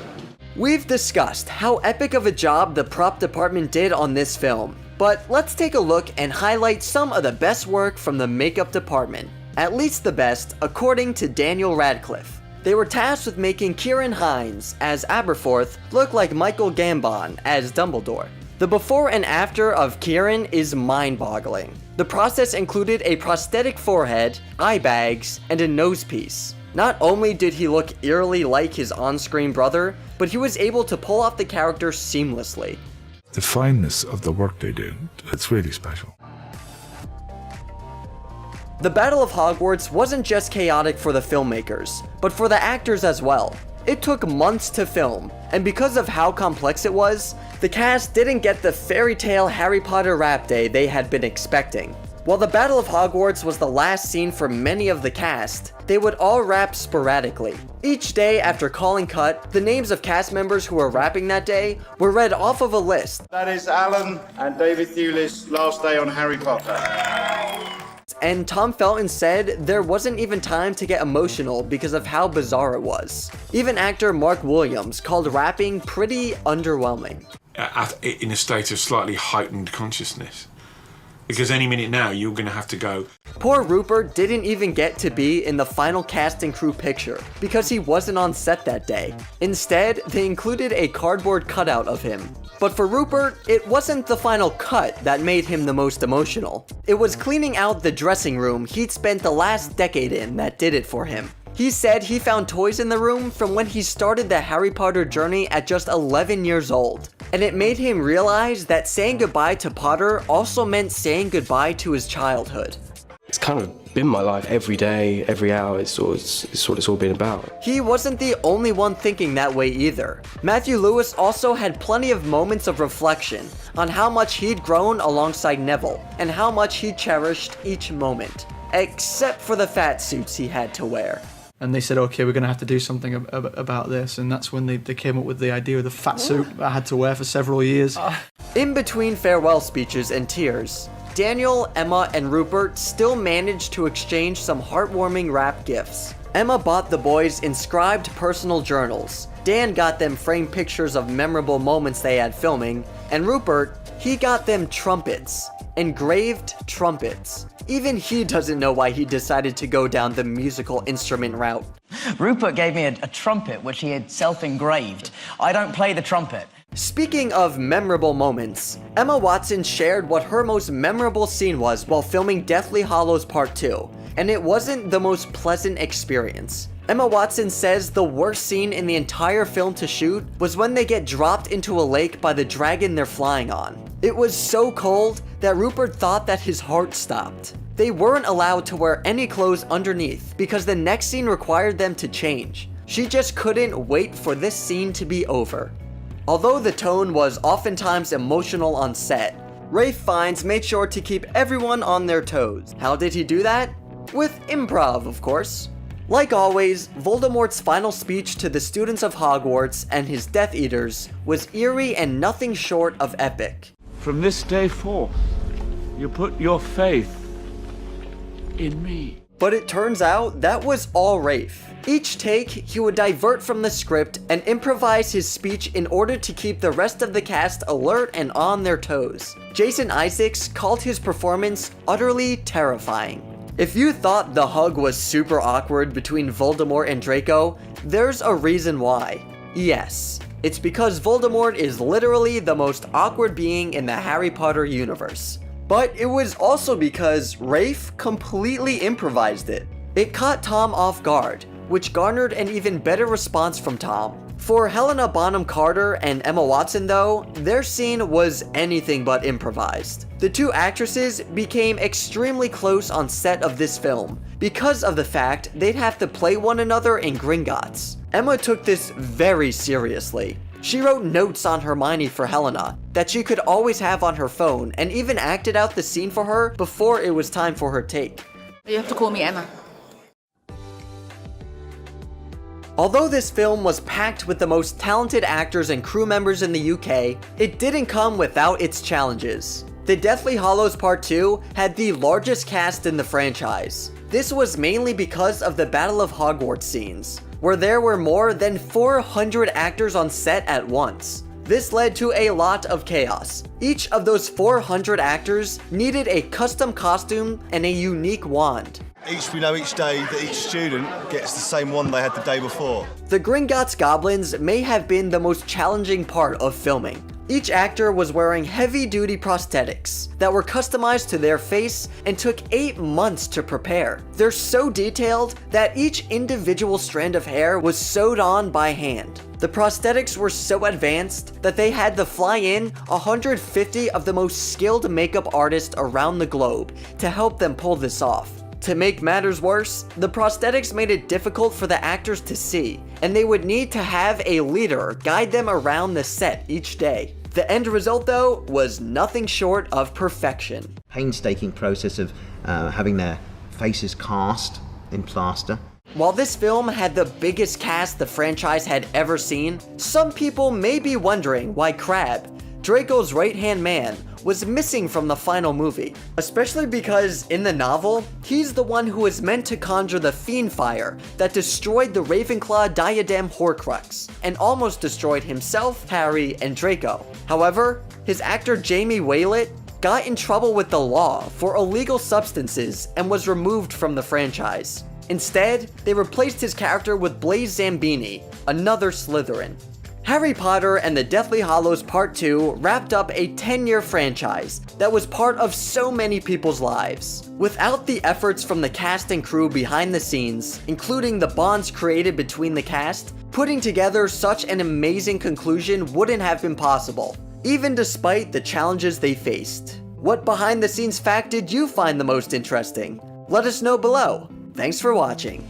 We've discussed how epic of a job the prop department did on this film, but let's take a look and highlight some of the best work from the makeup department. At least the best, according to Daniel Radcliffe. They were tasked with making Ciarán Hinds as Aberforth look like Michael Gambon as Dumbledore. The before and after of Ciarán is mind-boggling. The process included a prosthetic forehead, eye bags, and a nose piece. Not only did he look eerily like his on-screen brother, but he was able to pull off the character seamlessly. The fineness of the work they did, it's really special. The Battle of Hogwarts wasn't just chaotic for the filmmakers, but for the actors as well. It took months to film, and because of how complex it was, the cast didn't get the fairy tale Harry Potter rap day they had been expecting. While the Battle of Hogwarts was the last scene for many of the cast, they would all rap sporadically. Each day after calling cut, the names of cast members who were rapping that day were read off of a list. That is Alan and David Thewlis' last day on Harry Potter. And Tom Felton said there wasn't even time to get emotional because of how bizarre it was. Even actor Mark Williams called rapping pretty underwhelming. In a state of slightly heightened consciousness. Because any minute now, you're going to have to go. Poor Rupert didn't even get to be in the final cast and crew picture because he wasn't on set that day. Instead, they included a cardboard cutout of him. But for Rupert, it wasn't the final cut that made him the most emotional. It was cleaning out the dressing room he'd spent the last decade in that did it for him. He said he found toys in the room from when he started the Harry Potter journey at just 11 years old. And it made him realize that saying goodbye to Potter also meant saying goodbye to his childhood. It's kind of been my life every day, every hour. It's what it's all been about. He wasn't the only one thinking that way either. Matthew Lewis also had plenty of moments of reflection on how much he'd grown alongside Neville and how much he cherished each moment, except for the fat suits he had to wear. And they said, okay, we're going to have to do something about this. And that's when they came up with the idea of the fat suit I had to wear for several years. In between farewell speeches and tears, Daniel, Emma, and Rupert still managed to exchange some heartwarming wrap gifts. Emma bought the boys inscribed personal journals. Dan got them framed pictures of memorable moments they had filming. And Rupert, he got them trumpets. Engraved trumpets. Even he doesn't know why he decided to go down the musical instrument route. Rupert gave me a trumpet which he had self-engraved. I don't play the trumpet. Speaking of memorable moments, Emma Watson shared what her most memorable scene was while filming Deathly Hallows Part 2, and it wasn't the most pleasant experience. Emma Watson says the worst scene in the entire film to shoot was when they get dropped into a lake by the dragon they're flying on. It was so cold that Rupert thought that his heart stopped. They weren't allowed to wear any clothes underneath because the next scene required them to change. She just couldn't wait for this scene to be over. Although the tone was oftentimes emotional on set, Ralph Fiennes made sure to keep everyone on their toes. How did he do that? With improv, of course. Like always, Voldemort's final speech to the students of Hogwarts and his Death Eaters was eerie and nothing short of epic. From this day forth, you put your faith in me. But it turns out that was all Rafe. Each take, he would divert from the script and improvise his speech in order to keep the rest of the cast alert and on their toes. Jason Isaacs called his performance utterly terrifying. If you thought the hug was super awkward between Voldemort and Draco, there's a reason why. Yes, it's because Voldemort is literally the most awkward being in the Harry Potter universe. But it was also because Rafe completely improvised it. It caught Tom off guard, which garnered an even better response from Tom. For Helena Bonham Carter and Emma Watson though, their scene was anything but improvised. The two actresses became extremely close on set of this film because of the fact they'd have to play one another in Gringotts. Emma took this very seriously. She wrote notes on Hermione for Helena that she could always have on her phone and even acted out the scene for her before it was time for her take. You have to call me Emma. Although this film was packed with the most talented actors and crew members in the UK, it didn't come without its challenges. The Deathly Hallows Part 2 had the largest cast in the franchise. This was mainly because of the Battle of Hogwarts scenes, where there were more than 400 actors on set at once. This led to a lot of chaos. Each of those 400 actors needed a custom costume and a unique wand. We know each day that each student gets the same one they had the day before. The Gringotts Goblins may have been the most challenging part of filming. Each actor was wearing heavy-duty prosthetics that were customized to their face and took 8 months to prepare. They're so detailed that each individual strand of hair was sewed on by hand. The prosthetics were so advanced that they had to fly in 150 of the most skilled makeup artists around the globe to help them pull this off. To make matters worse, the prosthetics made it difficult for the actors to see, and they would need to have a leader guide them around the set each day. The end result, though, was nothing short of perfection. Painstaking process of having their faces cast in plaster. While this film had the biggest cast the franchise had ever seen, some people may be wondering why Crabbe, Draco's right-hand man, was missing from the final movie, especially because in the novel, he's the one who was meant to conjure the fiend fire that destroyed the Ravenclaw diadem Horcrux and almost destroyed himself, Harry, and Draco. However, his actor Jamie Waylett, got in trouble with the law for illegal substances and was removed from the franchise. Instead, they replaced his character with Blaise Zambini, another Slytherin. Harry Potter and the Deathly Hallows Part 2 wrapped up a 10-year franchise that was part of so many people's lives. Without the efforts from the cast and crew behind the scenes, including the bonds created between the cast, putting together such an amazing conclusion wouldn't have been possible, even despite the challenges they faced. What behind the scenes fact did you find the most interesting? Let us know below. Thanks for watching.